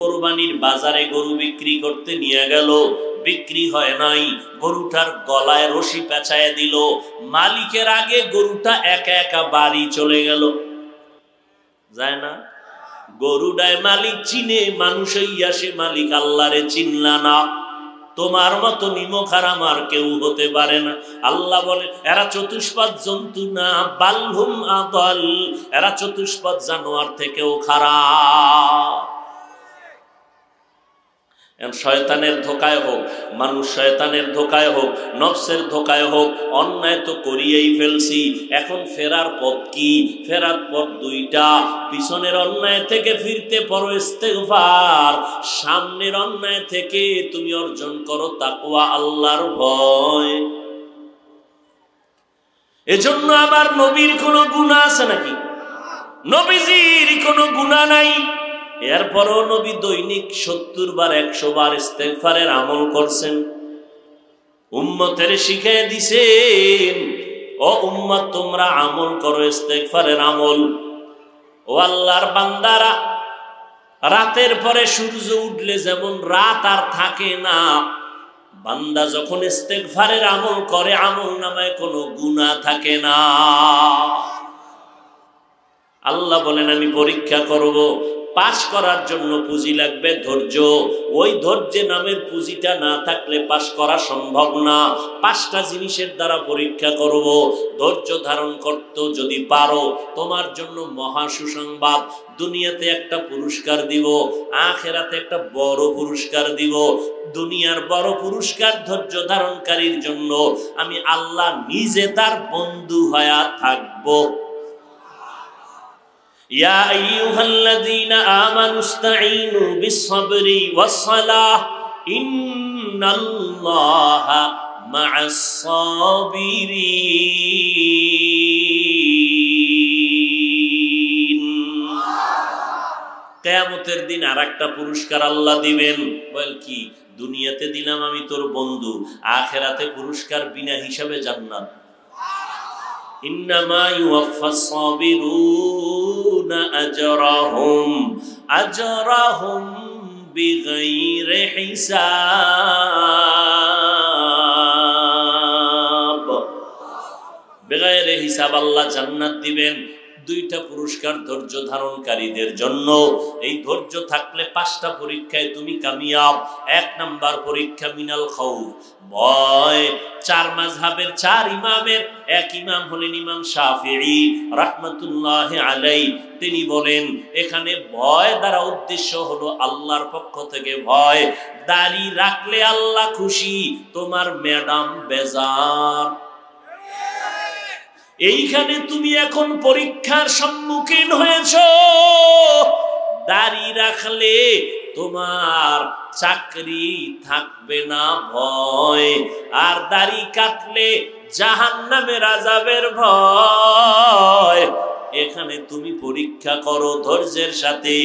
কোরবানির বাজারে গরু বিক্রি করতে নিয়ে গেল, বিক্রি হয় নাই, গরুটার গলায় রশি পেঁচায় দিল, মালিকের আগে গরুটা একা একা বাড়ি চলে গেল। যায় না? গরুটায় মালিক চিনে, মানুষ হইয়া সে মালিক আল্লাহরে চিনলা না। তোমার মতো নিমক আর আমার কেউ হতে পারে না। আল্লাহ বলে এরা চতুষ্পদ জন্তু না, বালহুম আদাল, এরা চতুষ্পদ জানোয়ার থেকেও খারাপ। শয়তানের ধোকায় হোক, মানুষ শয়তানের ধোকায় হোক, নফসের ধোকায় হোক, অন্যায় তো করিয়েই ফেলছি। এখন ফেরার পথ কি? ফেরার পথ দুইটা। পিছনের অন্যায় থেকে ফিরতে পারো ইস্তেগফার, সামনের অন্যায় থেকে তুমি অর্জন করো তাকওয়া, আল্লাহর ভয়। এজন্য আবার নবীর কোনো গুনাহ আছে নাকি? নবীজির কোনো গুনাহ নাই, এরপরও নবী দৈনিক 70 বার 100 বার ইস্তেগফারের আমল করছেন। উম্মতের শিখিয়ে দিছেন, ও উম্মত তোমরা আমল করো ইস্তেগফারের আমল। ও আল্লাহর বান্দারা, রাতের পরে সূর্য উঠলে যেমন রাত আর থাকে না, বান্দা যখন ইস্তেগফারের আমল করে আমল নামায় কোনো গুনাহ থাকে না। আল্লাহ বলেন আমি পরীক্ষা করব, পাস করার জন্য পুঁজি লাগবে ধৈর্য। ওই ধৈর্য নামের পুঁজিটা না থাকলে পাস করা সম্ভব না। 5টা জিনিসের দ্বারা পরীক্ষা করব। ধৈর্য ধারণ করতে যদি পারো, তোমার জন্য মহা সুসংবাদ, দুনিয়াতে একটা পুরস্কার দিব, আখিরাতে একটা বড় পুরস্কার দিব। দুনিয়ার বড় পুরস্কার ধৈর্য ধারণকারীর জন্য আমি আল্লাহ নিজে তার বন্ধু হয়ে থাকবো। ইয়া আইয়ুহাল্লাযীনা আমানু ইসতাঈনু বিস-সাবরি ওয়াস-সালাহ ইন্নাল্লাহা মা'আস-সাবিরিন। কিয়ামতের দিন আরেকটা পুরস্কার আল্লাহ দিবেন। বল কি? দুনিয়াতে দিলাম আমি তোর বন্ধু, আখিরাতে পুরস্কার বিনা হিসাবে জান্নাত। ইন্নামা ইউওয়াফাস সাবিরুনা আজরাহুম বিগাইরি হিসাব। বিগাইরি হিসাব আল্লাহ জান্নাত দিবেন। 2টা পুরস্কার ধৈর্য ধারণকারীদের জন্য। এই ধৈর্য থাকলে 5টা পরীক্ষায় তুমি কামিয়াব। 1 নাম্বার পরীক্ষা মিনাল খাউফ, ভয়। 4 মাযহাবের 4 ইমামের এক ইমাম হলেন ইমাম শাফিঈ রাহমাতুল্লাহি আলাইহি। তিনি বলেন এখানে ভয় দ্বারা উদ্দেশ্য হলো আল্লাহর পক্ষ থেকে ভয়। দাড়ি রাখলে আল্লাহ খুশি, তোমার ম্যাডাম বেজার। এইখানে তুমি এখন পরীক্ষার সম্মুখীন হয়েছ। দাড়ি রাখলে তোমার চাকরি থাকবে না ভয়, আর দাড়ি কাটলে জাহান্নামের আযাবের ভয়। এখানে তুমি পরীক্ষা করো ধৈর্যের সাথে,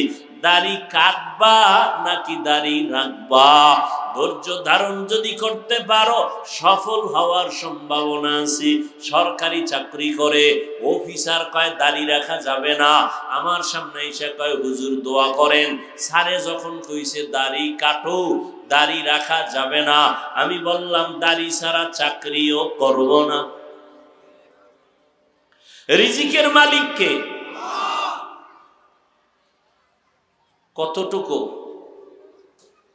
দাড়ি কাটবা নাকি দাড়ি রাখবা। ধৈর্য ধারণ যদি করতে পারো সফল হওয়ার সম্ভাবনা আছে। সরকারি চাকরি করে অফিসার কয় দাড়ি রাখা যাবে না, আমার সামনে এসে কয় হুজুর দোয়া করেন। স্যারে যখন কইছে দাড়ি কাটো, দাড়ি রাখা যাবে না, আমি বললাম দাড়ি ছাড়া চাকরিও করব না। রিজিকের মালিক কে? কতটুকু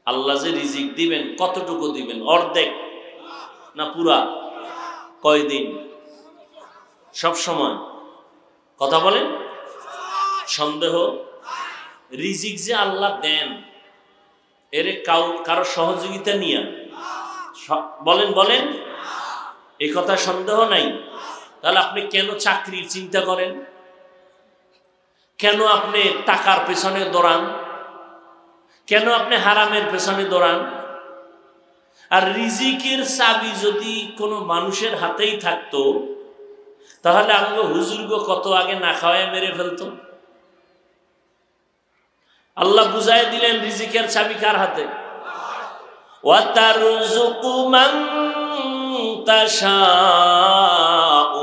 আল্লাহ যে রিজিক দিবেন, কতটুকু দিবেন? অর্ধেক না পুরা? কয়দিন? সব সময়? কথা বলেন, সন্দেহ? রিজিক যে আল্লাহ দেন, এর কারো সহযোগিতা নিয়ে বলেন বলেন, এই কথা সন্দেহ নাই। তাহলে আপনি কেন চাকরির চিন্তা করেন? কেন আপনি টাকার পেছনে দৌড়ান? কেন আপনি হারামের পেছনে দৌড়ান? আর রিজিকের চাবি যদি কোনো মানুষের হাতেই থাকতো, তাহলে আমরা হুজুরগো কত আগে না খাওয়ায় মেরে ফেলতো। আল্লাহ বুঝাই দিলেন রিজিকের চাবি কার হাতে। ওয়াতারযুকু মান তাশাউ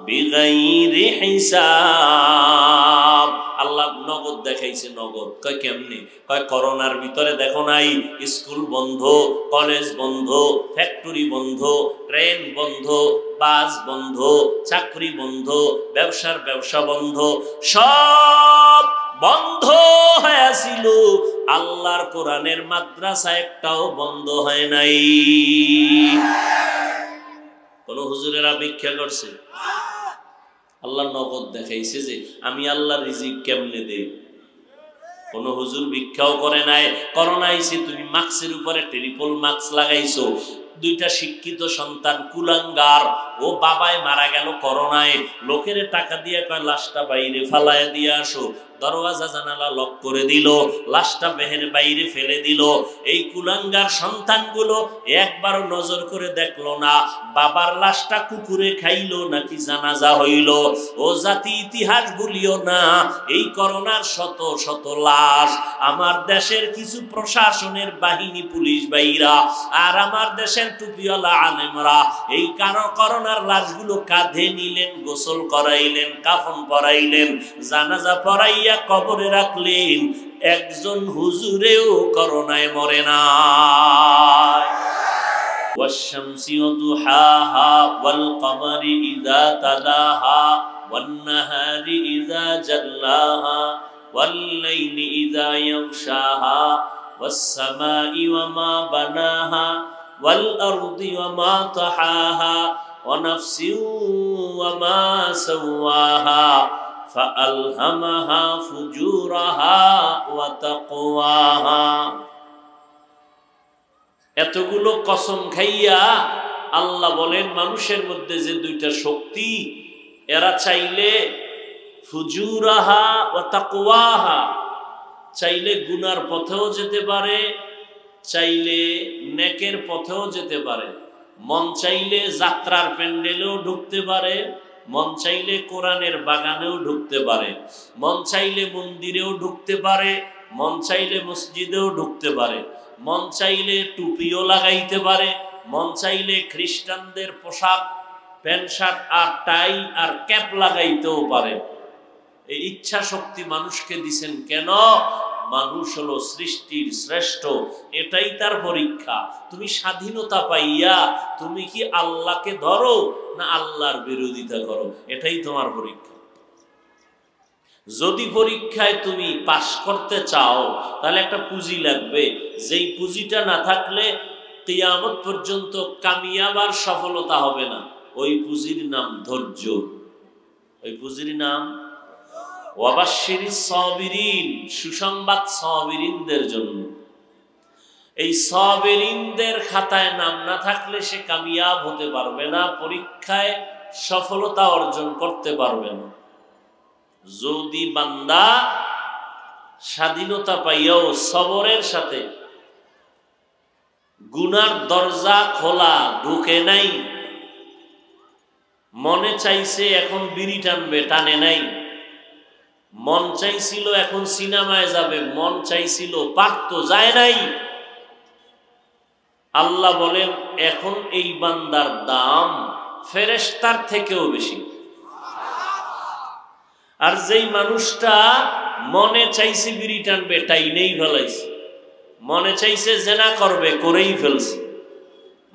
বিগাইরি হিসাব। আল্লাহ নগদ দেখাইছে, নগদ। কয় কেমনে? কয় করোনার ভিতরে দেখো নাই, স্কুল বন্ধ, কলেজ বন্ধ, ফ্যাক্টরি বন্ধ, ট্রেন বন্ধ, বাস বন্ধ, চাকরি বন্ধ, ব্যবসার ব্যবসা বন্ধ, সব বন্ধ হয়েছিল। আল্লাহর কোরআনের মাদ্রাসা একটাও বন্ধ হয় নাই। কোন হুজুরেরা ভিক্ষা করছে? আল্লাহ নগদ দেখাইছে যে আমি আল্লাহ রিজিক কেমনে দেই। কোন হুজুর ভিক্ষাও করে নাই। করোনা আইছে, তুমি মাস্কের উপরে ট্রিপল মাস্ক লাগাইছো। দুইটা শিক্ষিত সন্তান কুলাঙ্গার, ও বাবাই মারা গেল করোনায়, লোকের টাকা দিয়ে কয় লাশটা বাইরে ফালায় দিয়ে আসো, দরওয়াজা জানালা লক করে দিল, লাশটা বেহের বাইরে ফেলে দিল। এই কুলাঙ্গার সন্তানগুলো একবারও নজর করে দেখলো না বাবার লাশটা কুকুরে খাইলো নাকি জানাজা হইল। ও জাতি ইতিহাস ভুলিও না, এই করোনার শত শত লাশ আমার দেশের কিছু প্রশাসনের বাহিনী, পুলিশ ভাইরা আর আমার দেশের টুপিওয়ালা আলেমরা এই করোনার লাশগুলো কাঁধে নিলেন, গোসল করাইলেন, কাফন পরাইলেন, জানাজা পরাইয়া কবরে রাখলেন। একজন হুজুরেও করোনায় মরে না। والشمس وضحاها والقمر إذا تلاها والنهار إذا جلاها والليل إذا يغشاها والسماء وما بناها والأرض وما طحاها ونفس وما سواها فألهمها فجورها وتقواها। এতগুলো কসম খাইয়া আল্লাহ বলেন মানুষের মধ্যে যে দুইটা শক্তি, এরা চাইলে ফুজুরাহা ওয়া তাকওয়াহা, চাইলে গুনার পথেও যেতে পারে, চাইলে নেকের পথেও যেতে পারে। মন চাইলে যাত্রার প্যান্ডেলেও ঢুকতে পারে, মন চাইলে কোরআনের বাগানেও ঢুকতে পারে, মন চাইলে মন্দিরেও ঢুকতে পারে, মন চাইলে মসজিদেও ঢুকতে পারে, মন চাইলে টুপিও লাগাইতে পারে, মন চাইলে খ্রিস্টানদের পোশাক প্যান্ট শার্ট আর টাই আর ক্যাপ লাগাইতেও পারে। এই ইচ্ছা শক্তি মানুষকে দিছেন কেন? মানুষ হলো সৃষ্টির শ্রেষ্ঠ, এটাই তার পরীক্ষা। তুমি স্বাধীনতা পাইয়া তুমি কি আল্লাহকে ধরো না আল্লাহর বিরোধিতা করো, এটাই তোমার পরীক্ষা। যদি পরীক্ষায় তুমি পাশ করতে চাও তাহলে একটা পুঁজি লাগবে, যেই পুঁজিটা না থাকলে কিয়ামত পর্যন্ত কামিয়াব আর সফলতা হবে না। ওই পুঁজির নাম ধৈর্য, ওই পুঁজির নাম ওয়াবাশশিরিস সাবিরিন, সুসংবাদ সাবিরিনদের জন্য। এই সাবিরিনদের খাতায় নাম না থাকলে সে কামিয়াব হতে পারবে না, পরীক্ষায় সফলতা অর্জন করতে পারবে না। যদি বান্দা স্বাধীনতা পাইয়াও সবরের সাথে গুনার দরজা খোলা, ঢুকে নাই, মনে চাইছে এখন বিড়ি টানবে, টানে নাই, মন চাইছিল এখন সিনেমায় যাবে, মন চাইছিল পারত, যায় নাই, আল্লাহ বলেন এখন এই বান্দার দাম ফেরেশতার থেকেও বেশি। আর যেই মানুষটা মনে চাইছে বিড়ি টানবে, টাইনেই ফেলাইছে, মনে চাইছে জেনা করবে, করেই ফেলছে,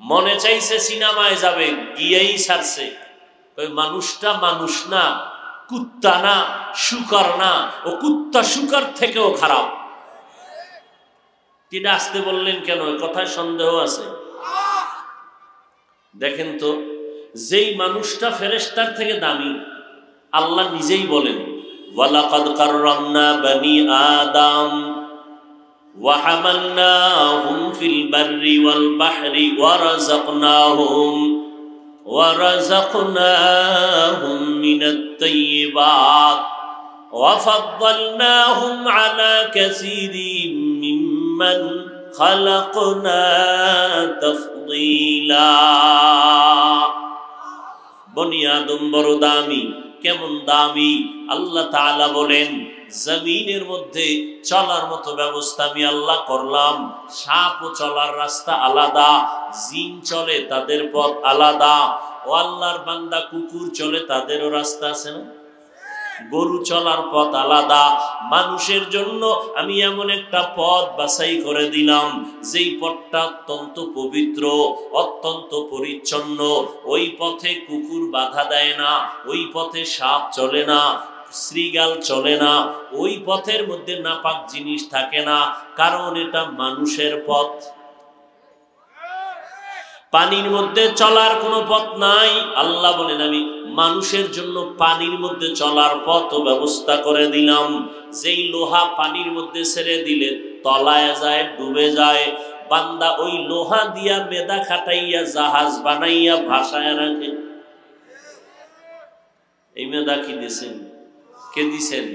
মনে চাইছে সিনেমায় যাবে, গিয়েই ছাড়ছে, ওই মানুষটা মানুষ না, কুত্তা না, শুকর না, ও কুত্তা শুকর থেকেও খারাপ। কিনা আসতে বললেন কেন? কথায় সন্দেহ আছে। দেখেন তো, যেই মানুষটা ফেরেশতার থেকে দামি, আল্লাহ নিজেই বলেন ওয়ালাকাদ কাররামনা বনি আদম ওয়া হামালনাহুম ফিল বাররি ওয়াল বাহরি ওয়া রাযাকনাহুম মিনাত তাইয়্যিবাত ওয়া ফাদ্দালনাহুম আলা কাসীরিম মিম্মান খালাকনা তাফদীলা। বনি আদম বড় দামি। কেমন দামি? আল্লাহ তাআলা বলেন জমিনের মধ্যে চলার মতো ব্যবস্থা আমি আল্লাহ করলাম। সাপও চলার রাস্তা আলাদা, জিন চলে তাদের পথ আলাদা। ও আল্লাহর বান্দা, কুকুর চলে তাদেরও রাস্তা আছে না? গরু চলার পথ আলাদা, মানুষের জন্য আমি এমন একটা পথ বাছাই করে দিলাম যেই পথটা অত্যন্ত পবিত্র, অত্যন্ত পরিচ্ছন্ন। ওই পথে কুকুর বাধা দেয় না, ওই পথে সাপ চলে না, শ্রীগাল চলে না, ওই পথের মধ্যে নাপাক জিনিস থাকে না, কারণ এটা মানুষের পথ। পানির মধ্যে চলার কোনো পথ নাই। আল্লাহ বলেন আমি মানুষের জন্য পানির মধ্যে চলার পথ ব্যবস্থা করে দিলাম। যেই লোহা পানির মধ্যে ছেড়ে দিলে তলায় যায়, ডুবে যায়, বান্দা ওই লোহা দিয়া মেদা খাটাইয়া জাহাজ বানাইয়া ভাসায় রাখে। এই মেদা কি দিছেন? কে দিছেন?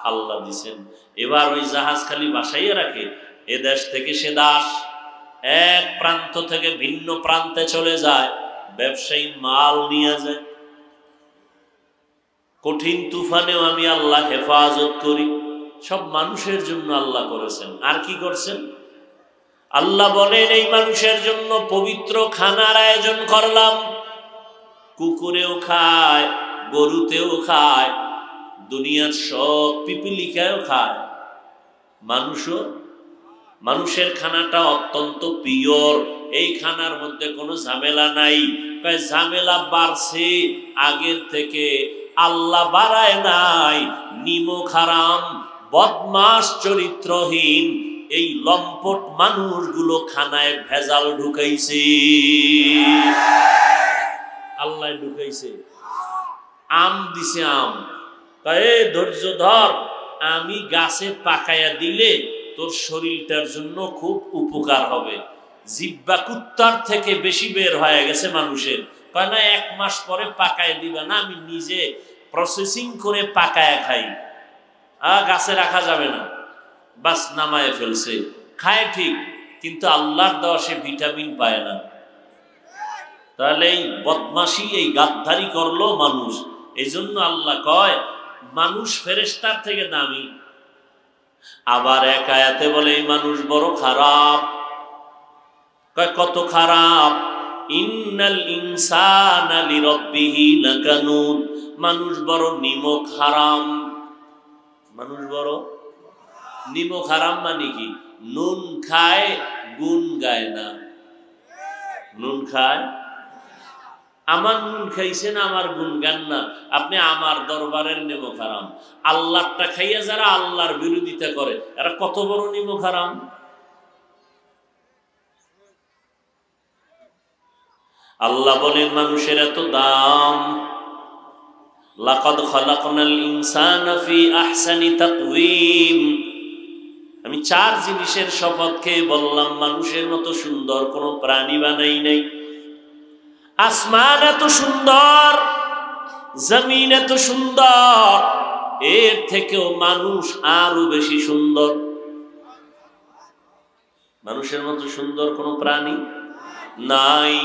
আল্লাহ দিছেন। এবার ওই জাহাজ খালি ভাসাইয়া রাখে, এ দেশ থেকে সে দাস এক প্রান্ত থেকে ভিন্ন প্রান্তে চলে যায়, ব্যবসায়ী মাল নিয়ে যায়। কঠিন তুফানেও আমি আল্লাহ হেফাজত করি। সব মানুষের জন্য আল্লাহ করেছেন। আর কি করছেন? আল্লাহ বলেন এই মানুষের জন্য পবিত্র খানার আয়োজন করলাম। কুকুরেও খায়, গরুতেও খায়, দুনিয়ার সব পিপিলিকায়ও খায়, মানুষও। মানুষের খানাটা অত্যন্ত পিওর, এই খানার মধ্যে কোনো ঝামেলা নাই। ঝামেলা বাড়ছে আগের থেকে, আল্লাহ বাড়ায় নাই। নিমক হারাম, বদমাস চরিত্রহীন এই লম্পট মানুষগুলো খানায় ভেজাল ঢুকাইছে। আল্লাহ ঢুকাইছে। আম দিছে, আম ধৈর্য ধর, আমি গাছে পাকাইয়া দিলে তোর শরীরটার জন্য খুব উপকার হবে। জিব্বা কুত্তার থেকে বেশি বের হয়ে গেছে মানুষের। কয় না 1 মাস পরে পাকায় দিবা না, আমি নিজে প্রসেসিং করে পাকায় খাই। গাছে রাখা যাবে না, বাস নামায় ফেলছে। খায় ঠিক, কিন্তু আল্লাহর দেওয়া সে ভিটামিন পায় না। তাহলে এই বদমাশি, এই গাদ্দারি করলো মানুষ। এই জন্য আল্লাহ কয় মানুষ ফেরেশতার থেকে দামি। আবার এক আয়াতে বলে এই মানুষ বড় খারাপ। কয় কত খারাপ? ইন্নাল ইনসানা লিরাব্বিহি লাকানুন। মানুষ বড় নিমক হারাম। মানুষ বড় নিমক হারাম মানে কি? নুন খায়, গুণ গায় না। নুন খায়, আমার নুন খাইছেন, আমার গুণ গান না। আপনি আমার দরবারের নিমক হারাম। আল্লাহটা খাইয়া যারা আল্লাহর বিরোধিতা করে, এরা কত বড় নিমক হারাম। আল্লাহ বলেন মানুষের এত দাম। লাকাদ খালাকনাল ইনসানা ফি আহসানি তাকওয়িম। আমি 4 জিনিসের শপথ খেয়ে বললাম মানুষের মতো সুন্দর কোনো প্রাণী বানাই নাই। আসমান এত সুন্দর, জমিন এত সুন্দর, এর থেকেও মানুষ আরো বেশি সুন্দর। মানুষের মতো সুন্দর কোনো প্রাণী নাই।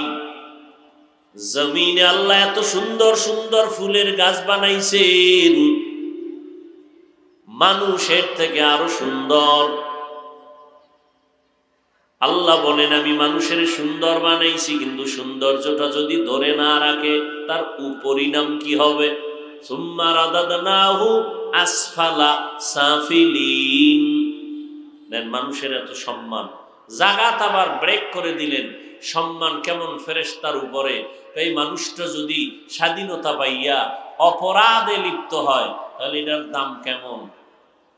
জমিনে আল্লাহ এত সুন্দর সুন্দর ফুলের গাছ বানাইছেন, মানুষের থেকে আরো সুন্দর। আল্লাহ বলেন আমি মানুষের সুন্দর বানাইছি, কিন্তু সৌন্দর্যটা যদি ধরে না রাখে তার পরিণাম কি হবে? সুম্মা রাদাদনাহু আসফালা সাফিলিন। মানুষের এত সম্মান, জাগাত আবার ব্রেক করে দিলেন। সম্মান কেমন ফেরেশতার উপরে। এই মানুষটা যদি স্বাধীনতা পাইয়া অপরাধে লিপ্ত হয় তাহলে এটার দাম কেমন?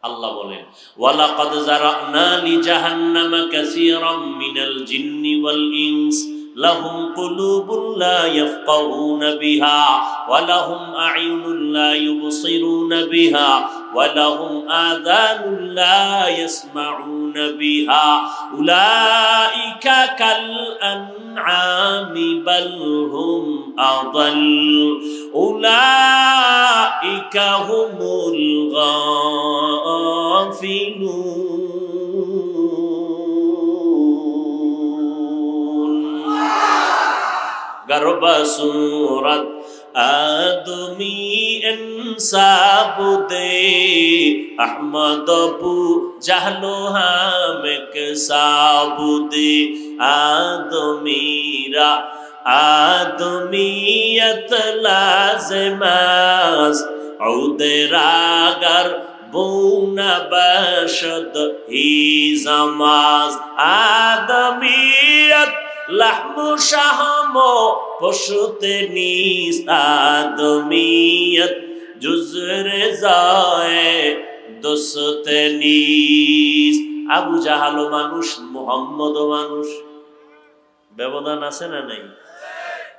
আল্লাহ বলেন ওয়ালাকাদ যারানা লিজাহান্নামা কাসীরাম মিনাল জিন্নি ওয়াল ইনস লাহুম কুলুবুন লা ইয়াফকাহুনা বিহা ওয়া লাহুম আ'ইনুন লা ইউবসিরুনা বিহা ওয়া লাহুম আযানুন লা ইয়াসমাউনা বিহা উলাইকা কাল আনআমি বাল হুম আদাল উলাইকা হুমুল গারবা সুরাত আদমি ইনসাব দে আহমদ বু জাহলো হামেক সাব দে আদমিরা আদমিয়ত লাজমাস عودراگر بون باشد هیز ماز آدمیت لحم و شحم و پشت نیست آدمیت جز رضای دوست نیست আবু জাহাল মানুষ মুহাম্মদ মানুষ ব্যবধান আছে না নাই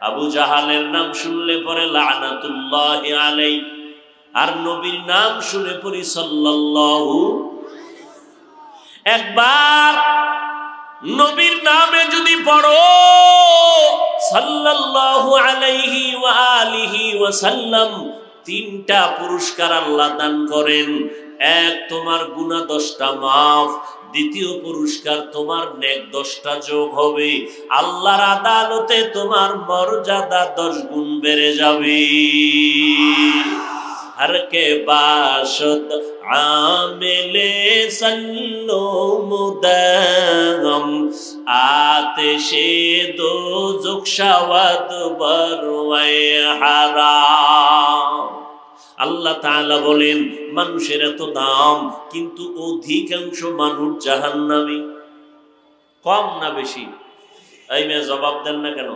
আবু জাহালের নাম শুনলে পরে লানাতুল্লাহি আলাইহি আর নবীর নাম শুনে পড়ি সাল্লাল্লাহু একবার নবীর নামে যদি পড়ো সাল্লাল্লাহু আলাইহি ওয়া আলিহি ওয়া সাল্লাম তিনটা পুরস্কার আল্লাহ দান করেন এক তোমার গুনাহ 10টা maaf দ্বিতীয় পুরস্কার তোমার নেক 10টা যোগ হবে আল্লাহর আদালতে তোমার মর্যাদা 10 গুণ বেড়ে যাবে हर के बाशद आमिले सल्लो मुदगम आतिशे दोज़ख शवद बरवे हाराम আল্লাহ তাআলা বলেন মানুষের এত দাম কিন্তু অধিকাংশ মানুষ জাহান্নামী কম না বেশি এই মেয়ে জবাব দেন না কেন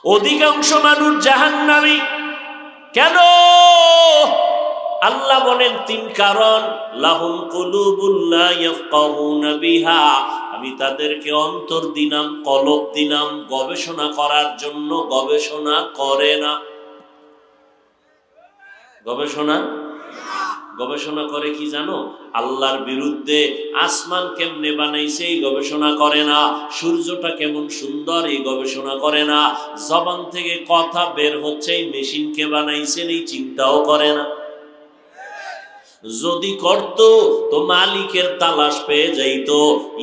অধিকাংশ মানুষ জাহান্নামী কেন আল্লাহ বলেন তিন কারণ লাহুম কুলুবুন লা ইয়াফকাহুনা বিহা আমি তাদেরকে অন্তর দিলাম কলব দিলাম গবেষণা করার জন্য গবেষণা করে না গবেষণা করে কি জানো আল্লাহর বিরুদ্ধে আসমান কেমনে বানাইছে এই গবেষণা করে না সূর্যটা কেমন সুন্দর এই গবেষণা করে না জবান থেকে কথা বের হচ্ছে এই মেশিন কে বানাইছেন এই চিন্তাও করে না যদি করত তো মালিকের তালাশ পেয়ে যাইতো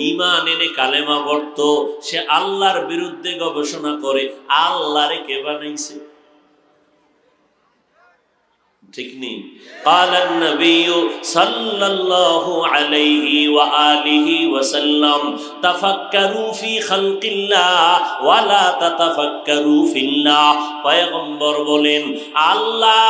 ঈমান এনে কালেমা পড়তো সে আল্লাহর বিরুদ্ধে গবেষণা করে আল্লাহরে কে বানাইছে ঠিক নেই قال النبي صلى الله عليه وآله وسلم تفكروا في خلق الله ولا تتفكروا في الله পয়গম্বর বলেন আল্লাহ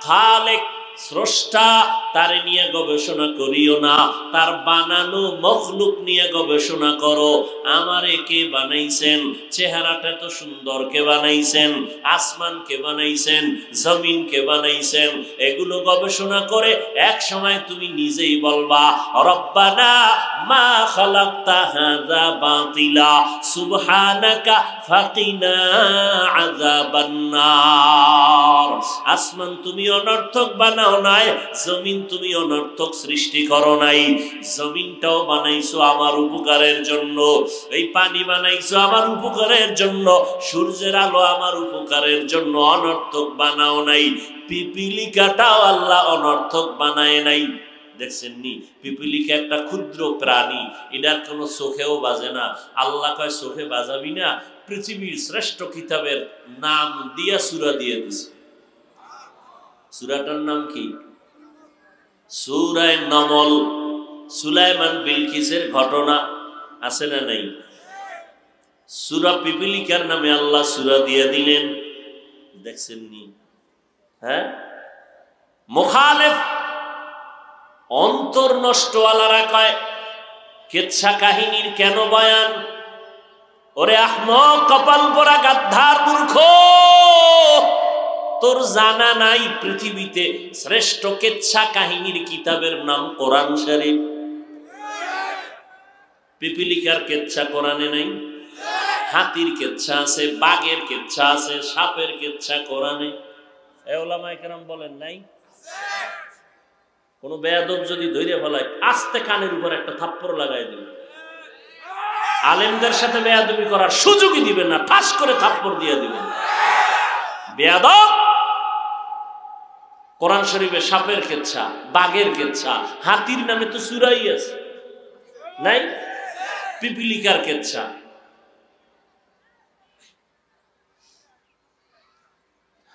খালেক স্রষ্টা তার নিয়ে গবেষণা করিও না তার বানানো মখলুক নিয়ে গবেষণা করো আমারে কে বানাইছেন চেহারাটা তো সুন্দর কে বানাইছেন আসমান কে বানাইছেন জমিন কে বানাইছেন এগুলো গবেষণা করে এক সময় তুমি নিজেই বলবা রব্বানা মা খালাকতা হাযা বাতিলা সুবহানাকা ফাকিনা আযাবান নার আসমান তুমি অনর্থক বানাও নাই জমিন তুমি অনর্থক সৃষ্টি করো নাই জমিনটাও বানাইছো আমার উপকারের জন্য এই পানি বানাইছো আমার উপকারের জন্য সূর্যের আলো আমার উপকারের জন্য অনর্থক বানাও নাই পিপিলিকাটাও আল্লাহ অনর্থক বানায় নাই দেখছেন নি পিপিলিকা একটা ক্ষুদ্র প্রাণী এটার কোনো চোখেও বাজে না আল্লাহ কয় চোখে বাজাবি না পৃথিবীর শ্রেষ্ঠ কিতাবের নাম দিয়া সূরা দিয়ে দিছে সূরাটার নাম কি সূরা নামল সুলাইমান বিলকিসের ঘটনা আছে না নাই সূরা পিপিলিকার নামে আল্লাহ সূরা দিয়ে দিলেন দেখছেন নি হ্যাঁ মুখালিফ অন্তর নষ্টওয়ালারা কয় কিচ্ছা কাহিনীর কেন বয়ান ওরে আহমক কপাল পোড়া গাদ্দার মূর্খ তোর জানা নাই পৃথিবীতে শ্রেষ্ঠ কিচ্ছা কাহিনীর কিতাবের নাম কোরআন শরীফ পিপিলিকার কিচ্ছা কোরআনে নাই হাতির কিচ্ছা আছে বাঘের কিচ্ছা আছে সাপের কিচ্ছা কোরআনে এ উলামায়ে কেরাম বলেন নাই কোন বেয়াদব যদি ধরে ফেলায় আস্তে কানের উপর একটা থাপ্পড় লাগাই দিবেন আলেমদের সাথে বেয়াদবি করার সুযোগই দিবেন না ঠাস করে থাপ্পড় দিয়ে দিবেন বেয়াদব কোরআন শরীফে সাপের কেচ্ছা বাঘের কেচ্ছা হাতির নামে তো সূরাই আছে নাই পিপিলিকার কেচ্ছা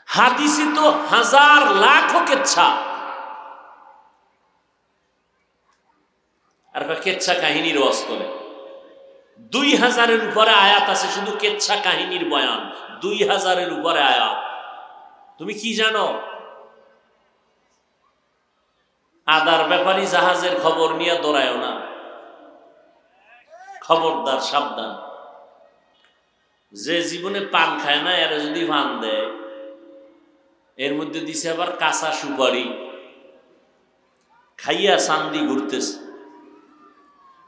হাদিসে তো হাজার লাখ কেচ্ছা আর কেচ্ছা কাহিনীর ওয়াজ করে 2000-এর উপরে আয়াত আছে শুধু কেচ্ছা কাহিনীর বয়ান 2000-এর উপরে আয়াত তুমি কি জানো আদার ব্যাপারী জাহাজের খবর নিয়ে দৌড়ায়ও না, খবরদার, সাবধান। যে জীবনে পান খায় না এরা যদি পান দেয়, এর মধ্যে দিছে আবার কাঁচা সুপারি, খাইয়া চান্দি ঘুরতেছে।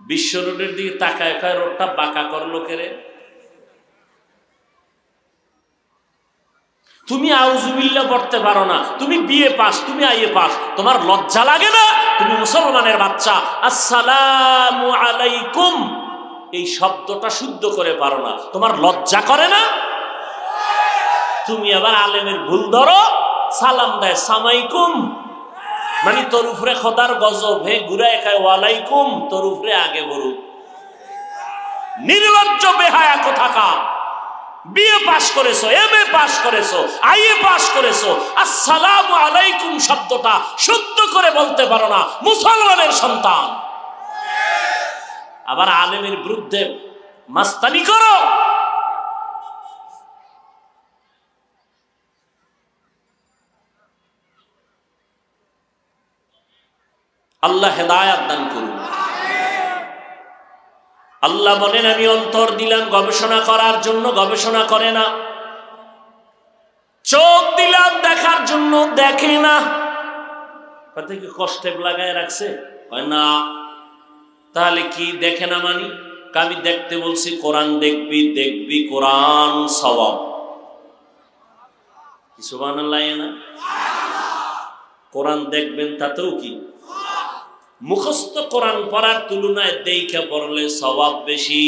বিশ্ব রোডের দিকে তাকায়, কয় রোডটা বাঁকা করলো কেরে? তুমি আউযুবিল্লাহ পড়তে পারো না, তুমি বিএ পাস, তুমি আইএ পাস, তোমার লজ্জা লাগে না? তুমি মুসলমানের বাচ্চা, আসসালামু আলাইকুম এই শব্দটা শুদ্ধ করে পারো না, তোমার লজ্জা করে না? তুমি আবার আলেমের ভুল ধরো, সালাম দেয় সামাইকুম, মানে তোর উপরে খোদার গজব, হে ঘুরায় খায় ওয়ালাইকুম, তোর উপরে আগে বলুক। নির্লজ্জ বেহায়া কোথাকার। বিএ পাস করেছো, এমএ পাস করেছো, আইএ পাস করেছো, আসসালামু আলাইকুম শব্দটা শুদ্ধ করে বলতে পারো না, মুসলমানের সন্তান। আবার আলেমের বিরুদ্ধে মাস্তানি করো। আল্লাহ হেদায়াত দান করুন। আল্লাহ বলেন, আমি অন্তর দিলাম গবেষণা করার জন্য, গবেষণা করে না। চোখ দিলাম দেখার জন্য, দেখে না। কথা কি কষ্টে লাগায় রাখছে? না। তাহলে কি দেখে না মানি? আমি দেখতে বলছি, কোরআন দেখবি, দেখবি কোরআন সওয়াব। সুবহানাল্লাহ না? কোরআন দেখবেন তাতেও কি? মুখস্থ কোরআন পড়ার তুলনায় দেইখা পড়লে সওয়াব বেশি।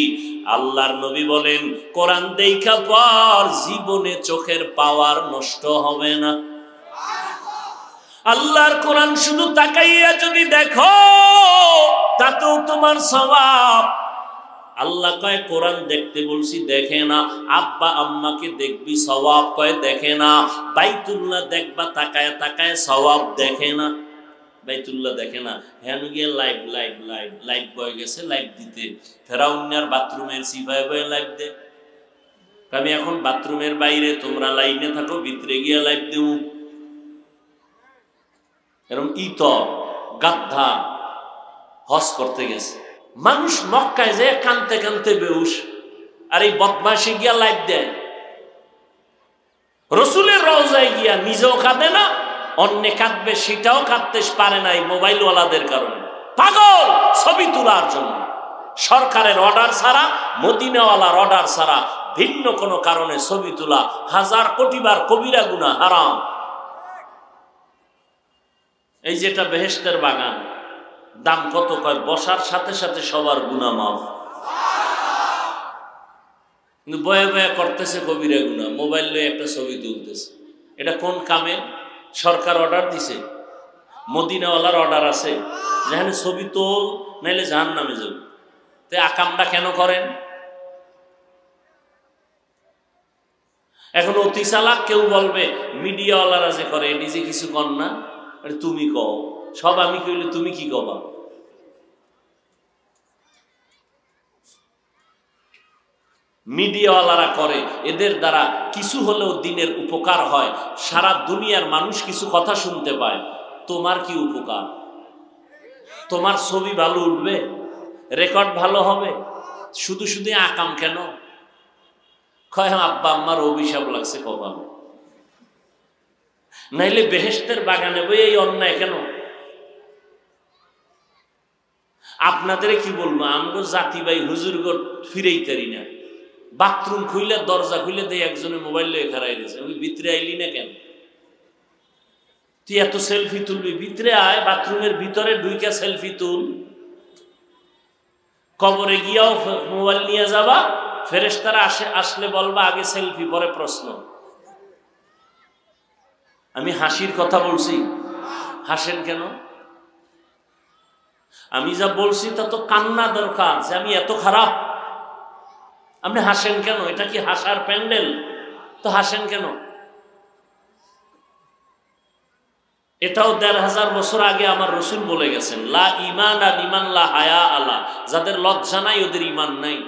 আল্লাহর নবী বলেন, কোরআন দেইখা পড়, জীবনে চোখের পাওয়ার নষ্ট হবে না। আল্লাহর কোরআন শুধু তাকাইয়া যদি দেখো, তাতেও তোমার সওয়াব। আল্লাহ কয় কোরআন দেখতে বলছি, দেখে না। আব্বা আম্মাকে দেখবি, সওয়াব। কয় দেখে না। বাইতুল্লাহ দেখবা তাকায় তাকায়, সওয়াব। দেখে না। বাইতুল্লাহ দেখে না। হ্যাঁ গিয়ে লাইভ লাইভ লাইভ লাইভ বয়ে গেছে লাইভ দিতে, ফেরাউন্নার বাথরুমের সিপাই বয়ে লাইভ দে। আমি এখন বাথরুমের বাইরে, তোমরা লাইনে থাকো, ভিতরে গিয়ে লাইভ দেব। এরকম ইতর গাদ্ধা হজ করতে গেছে মানুষ, মক্কায় যে কানতে কানতে বেহুশ, আর এই বদমাশে গিয়া লাইভ দেয়। রসুলের রওজায় গিয়া নিজেও কাঁদে না, অন্যে কাঁদবে সেটাও কাঁদতে পারে না এই মোবাইলওয়ালাদের কারণে। পাগল ছবি তোলার জন্য। সরকারের অর্ডার ছাড়া, মদিনাওয়ালার অর্ডার ছাড়া ভিন্ন কোনো কারণে ছবি তোলা 1000 কোটিবার কবিরা গুনাহ, হারাম। এই যেটা বেহেশতের বাগান, দাম কত? কয় বসার সাথে সাথে সবার গুনাহ মাফ। কিন্তু বয়ে বয়ে করতেছে কবিরা গুনাহ, মোবাইল লয়ে একটা ছবি তুলতেছে। এটা কোন কামে? সরকার অর্ডার দিছে, মদিনাওয়ালার অর্ডার আছে, যেখানে ছবি তোল, নাইলে জাহান্নামে যাবে। তো আকামটা কেন করেন? এখন অতি চালাক কেউ বলবে, মিডিয়াওয়ালারা যে করে, নিজে কিছু কর না, তুমি কও। সব আমি কইলে তুমি কি কবা? মিডিয়াওয়ালারা করে, এদের দ্বারা কিছু হলেও দিনের উপকার হয়, সারা দুনিয়ার মানুষ কিছু কথা শুনতে পায়। তোমার কি উপকার? তোমার ছবি ভালো উঠবে, রেকর্ড ভালো হবে, শুধু শুধু আকাম কেন? কয় আব্বা আম্মার অভিশাপ লাগছে কপালে, নাইলে বেহেশতের বাগানে বই এই অন্যায় কেন? আপনাদের কি বলবো, আমগো জাতি ভাই হুজুর গো ফিরেই পারি না। বাথরুম খুইলে, দরজা খুইলে দিয়ে একজনে মোবাইল লয়ে খারাই দিয়েছে। আমি ভিতরে আইলি না কেন? তুই এত সেলফি তুলবি, ভিতরে আয়, বাথরুমের ভিতরে ঢুইকা সেলফি তুল। কবরে গিয়াও মোবাইল নিয়ে যাবা, ফেরেশতারা আসলে বলবা আগে সেলফি পরে প্রশ্ন। আমি হাসির কথা বলছি, হাসেন কেন? আমি যা বলছি তা তো কান্না দরকার, যে আমি এত খারাপ। আপনি হাসেন কেন? এটা কি হাসার প্যান্ডেল? তো হাসেন কেন? এটাও 1500 বছর আগে আমার রসুল বলে গেছেন, লা ঈমান লিমান লা হায়া আলা। যাদের লজ্জা নাই ওদের ঈমান নাই,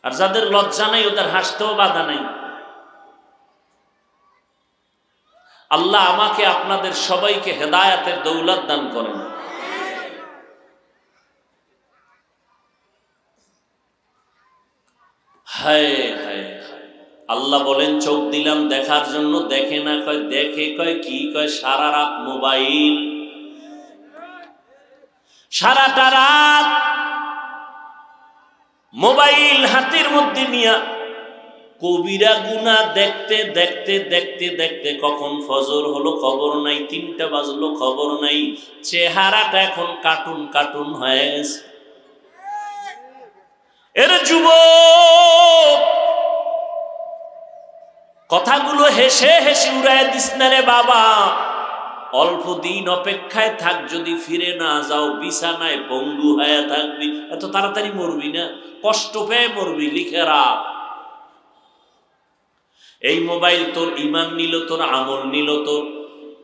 আর যাদের লজ্জা নাই ওদের হাসতেও বাধা নাই। আল্লাহ আমাকে আপনাদের সবাইকে হেদায়েতের দৌলত দান করেন। হায় হায় আল্লাহ বলেন চোখ দিলাম দেখার জন্য, দেখে না কয় দেখে, কয় কি কয় সারা রাত মোবাইল, সারাটা রাত মোবাইল হাতের মধ্যে নিয়া কবিরা গুনাহ দেখতে দেখতে দেখতে দেখতে কখন ফজর হলো খবর নাই, 3টা বাজলো খবর নাই, চেহারাটা এখন কার্টুন কার্টুন হয়ে গেছে। এর যুবক কথাগুলো হেসে হেসে উড়ায় দিস না রে বাবা, অল্প দিন অপেক্ষায় থাক, যদি ফিরে না যাও বিছানায় পঙ্গু হয়ে থাকবি, এত তাড়াতাড়ি মরবি না, কষ্ট পেয়ে মরবি, লিখে রাখ। এই মোবাইল তোর ইমান নিল, তোর আমল নিল, তোর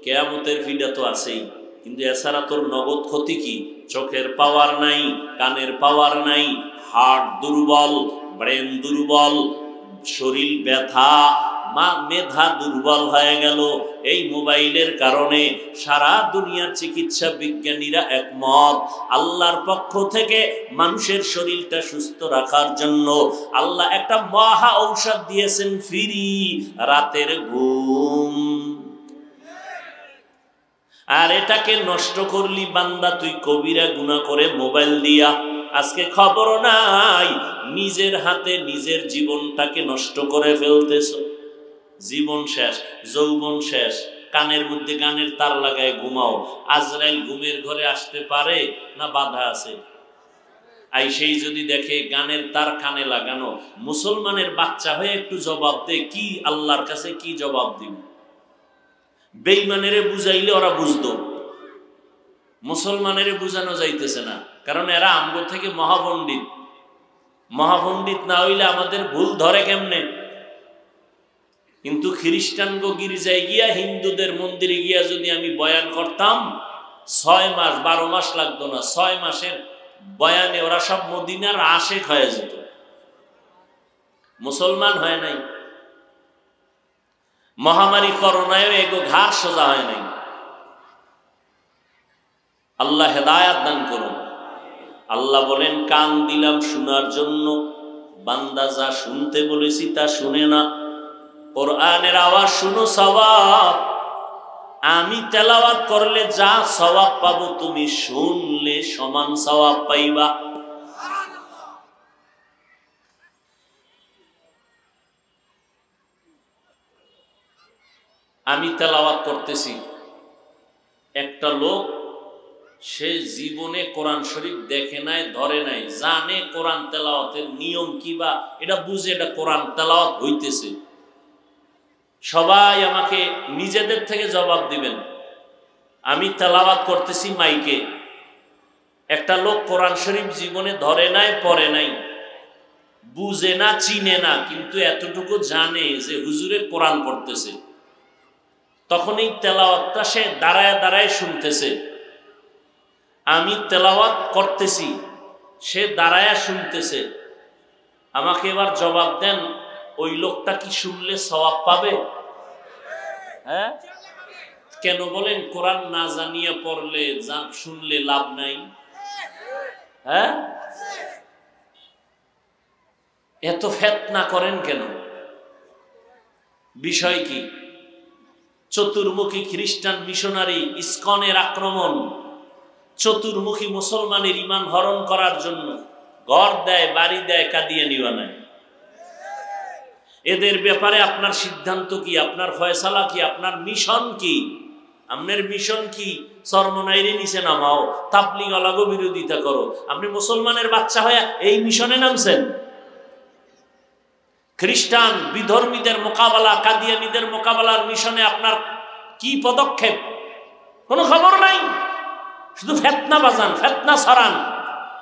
কিয়ামতের ফিডা তো আছেই, কিন্তু এছাড়া তোর নগদ ক্ষতি কি? চোখের পাওয়ার নাই, কানের পাওয়ার নাই, হার্ট দুর্বল, ব্রেন দুর্বল, শরীর ব্যথা, মেধা দুর্বল হয়ে গেল এই মোবাইলের কারণে। সারা দুনিয়ার চিকিৎসা বিজ্ঞানীরা একমত, আল্লাহর পক্ষ থেকে মানুষের শরীরটা সুস্থ রাখার জন্য আল্লাহ একটা মহা ঔষধ দিয়েছেন, ফ্রি, রাতের ঘুম। আর এটাকে নষ্ট করলি বান্দা তুই কবিরা গুনাহ করে মোবাইল দিয়া। আজকে খবর নাই, নিজের হাতে নিজের জীবনটাকে নষ্ট করে ফেলতেছ। জীবন শেষ, যৌবন শেষ, কানের মধ্যে গানের তার লাগায় ঘুমাও। আজরাইল ঘুমের ঘরে আসতে পারে না বাধা আছে? আইসেই যদি দেখে গানের তার কানে লাগানো, মুসলমানের বাচ্চা হয়ে একটু জবাব দে, কি আল্লাহর কাছে কি জবাব দিবে? বেঈমানেরে বুঝাইলে ওরা বুঝতো, মুসলমানেরে বুঝানো যাইতেছে না, কারণ এরা আমগো থেকে মহাপণ্ডিত। মহাপণ্ডিত না হইলে আমাদের ভুল ধরে কেমনে? কিন্তু খ্রিস্টানগো গির্জায় গিয়া, হিন্দুদের মন্দিরে গিয়া যদি আমি বয়ান করতাম, 6 মাস 12 মাস লাগতো না, 6 মাসের বয়ানে ওরা সব মদিনার আশেক হয়ে যেত, মুসলমান হয় নাই। মহামারী করোনায় এগো ঘাড় সোজা হয় নাই। আল্লাহ হেদায়াত দান করুন। আল্লাহ বলেন কান দিলাম শোনার জন্য, বান্দা যা শুনতে বলেছি তা শুনে না। কোরআনের আওয়াজ শুনো, সওয়াব। আমি তেলাওয়াত করলে যা সওয়াব পাবো, তুমি শুনলে সমান সওয়াব পাইবা। আমি তেলাওয়াত করতেছি, একটা লোক সে জীবনে কোরআন শরীফ দেখে নাই, ধরে নাই, জানে কোরআন তেলাওয়াতের নিয়ম কি বা এটা বুঝে, এটা কোরআন তেলাওয়াত হইতেছে। সবাই আমাকে নিজেদের থেকে জবাব দিবেন। আমি তেলাওয়াত করতেছি মাইকে, একটা লোক কোরআন শরীফ জীবনে ধরে নাই, পড়ে নাই, বুঝে না, চিনে না, কিন্তু এতটুকু জানে যে হুজুরে কোরআন পড়তেছে। তখন এই তেলাওয়াতটা সে দাঁড়ায় দাঁড়ায় শুনতেছে। আমি তেলাওয়াত করতেছি, সে দাঁড়ায় শুনতেছে। আমাকে এবার জবাব দেন, ওই লোকটা কি শুনলে সওয়াব পাবে? হ্যাঁ, কেন বলেন? কোরআন না জানিয়ে পড়লে, শুনলে লাভ নাই। হ্যাঁ, এত ফিতনা করেন কেন? বিষয় কি? চতুর্মুখী খ্রিস্টান মিশনারি ইসকনের আক্রমণ, চতুর্মুখী মুসলমানের ঈমান হরণ করার জন্য ঘর দেয়, বাড়ি দেয়, কাদিয়ানি বানায়। এদের ব্যাপারে আপনার সিদ্ধান্ত কি? আপনার ফয়সালা কি? আপনার মিশন কি? আপনার মিশন কি? চরমনাইরে নিচে নামাও, তাবলীগ আলাগো বিরোধিতা করো। আপনি মুসলমানের বাচ্চা হয়ে এই মিশনে নামছেন। খ্রিস্টান বিধর্মীদের মোকাবেলা, কাদিয়ানীদের মোকাবেলার মিশনে আপনার কি পদক্ষেপ? কোনো খবর নাই, শুধু ফিতনা বাজান, ফিতনা ছড়ান।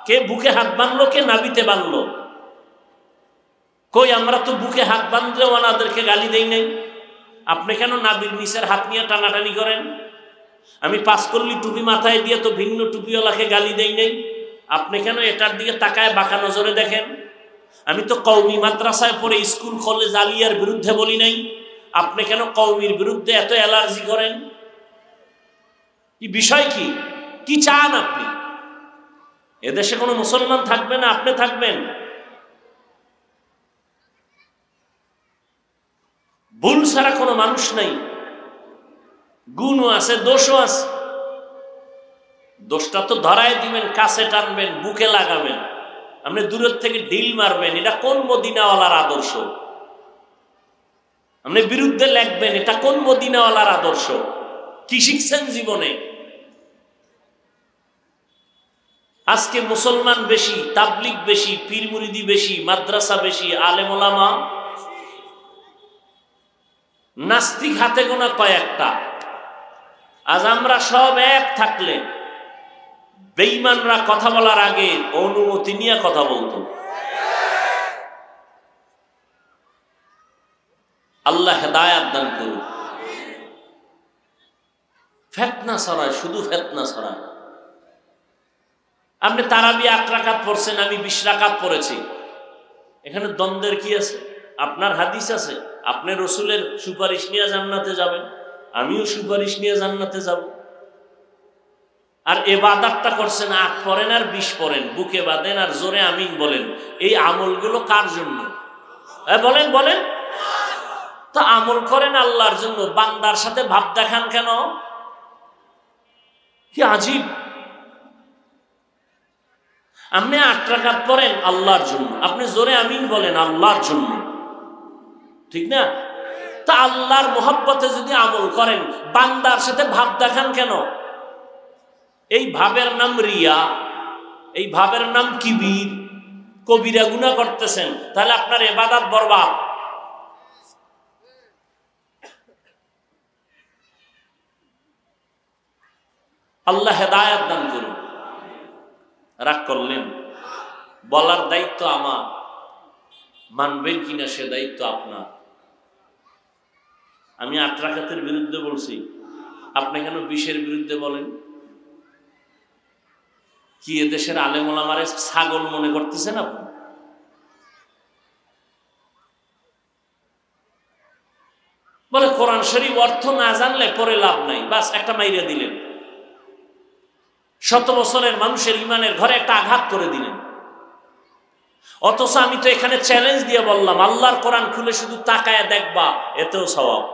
কে বুকে হাত বাঁধলো, কে নাবিতে বাঁধলো? কই, আমরা তো বুকে হাত বাঁধলেও ওনাদেরকে গালি দেই নাই। আপনি কেন নাবির নিচের হাত নিয়ে টানাটানি করেন? আমি পাঁচকল্লি টুপি মাথায় দিয়ে তো ভিন্ন টুপিওয়ালাকে গালি দেই নাই। আপনি কেন এটার দিকে তাকায় বাঁকা নজরে দেখেন? আমি তো কওমি মাদ্রাসায় পড়ে স্কুল কলেজ আলিয়ার বিরুদ্ধে বলি নাই। আপনি কেন কওমির বিরুদ্ধে এত অ্যালার্জি করেন? কি বিষয়, কি চান আপনি? এদেশে কোনো মুসলমান থাকবে না, আপনি থাকবেন? ভুল ছাড়া কোনো মানুষ নাই, গুণও আছে, দোষও আছে। দোষটা তো ধরায় দিবেন, কাছে টানবেন, বুকে লাগাবেন, আপনি দূরের থেকে ঢিল মারবেন। এটা কোন মদিনাওয়ালার আদর্শ? আপনি বিরুদ্ধে লেখবেন, এটা কোন মদিনাওয়ালার আদর্শ? কি শিখছেন জীবনে? আজকে মুসলমান বেশি, তাবলিগ বেশি, পীর মুরিদি বেশি, মাদ্রাসা বেশি, আলেম ওলামা নাস্তিক হাতে গোনা কয়েকটা। আজ আমরা সব এক থাকলে বেঈমানরা কথা বলার আগে অনুমতি নিয়ে কথা বলতো। আল্লাহ হেদায়াত দান করুন। ফিতনা ছড়ায়, শুধু ফিতনা ছড়ায়। আপনি তারাবি 8 রাকাত পড়ছেন, আমি 20 রাকাত পড়েছি, এখানে দ্বন্দ্বের কি আছে? আপনার হাদিস আছে, আপনি রসুলের সুপারিশ নিয়ে জান্নাতে যাবেন, আমিও সুপারিশ নিয়ে জান্নাতে যাব। আর ইবাদতটা করছেন, 8 পড়েন আর 20 পড়েন, বুকে বাঁধেন আর জোরে আমিন বলেন। এই আমলগুলো কার জন্য? বলেন বলেন। তো আমল করেন আল্লাহর জন্য, বান্দার সাথে ভাব দেখান কেন? কি আজীব! আপনি 8 রাকাত পড়েন আল্লাহর জন্য, আপনি জোরে আমিন বলেন আল্লাহর জন্য, ঠিক না? তা আল্লাহর মোহাব্বতে যদি আমল করেন, বান্দার সাথে ভাব দেখান কেন? এই ভাবের নাম রিয়া, এই ভাবের নাম কিবির। কবিরা গুনাহ করতেছেন, তাহলে আপনার ইবাদত বরবাদ। আল্লাহ হেদায়াত দান করুন। রাগ করলেন? বলার দায়িত্ব আমার, মানবেন কিনা সে দায়িত্ব আপনার। আমি 8 রাকাতের বিরুদ্ধে বলছি, আপনি কেন 20-এর বিরুদ্ধে বলেন? কি এদেশের আলেম ওলামারে ছাগল মনে করতেছেন আপনি? বলে কোরআন শরীফ অর্থ না জানলে পরে লাভ নাই, বাস একটা মাইরা দিলেন, 100 বছরের মানুষের ইমানের ঘরে একটা আঘাত করে দিলেন। অথচ আমি তো এখানে চ্যালেঞ্জ দিয়ে বললাম, আল্লাহর কোরআন খুলে শুধু তাকায় দেখবা, এতেও সওয়াব।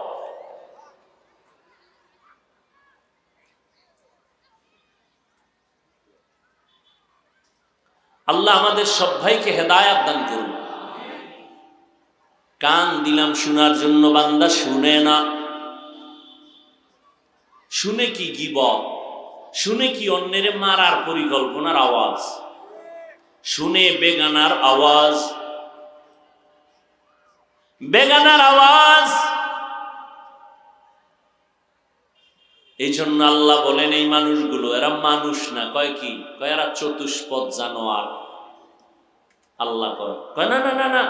আল্লাহ আমাদের সব ভাইকে হেদায়াত দান করুন। কান দিলাম শোনার জন্য, বান্দা শুনে না। শুনে কি গীবত, শুনে কি অন্যের মারার পরিকল্পনার আওয়াজ, শুনে বেগানার আওয়াজ, বেগানার আওয়াজ। এই জন্য আল্লাহ বলেন এই মানুষগুলো, এরা মানুষ না। কয় কি? কয় এরা চতুষ্পদ জানোয়ার। আল্লাহ কয় না না না না,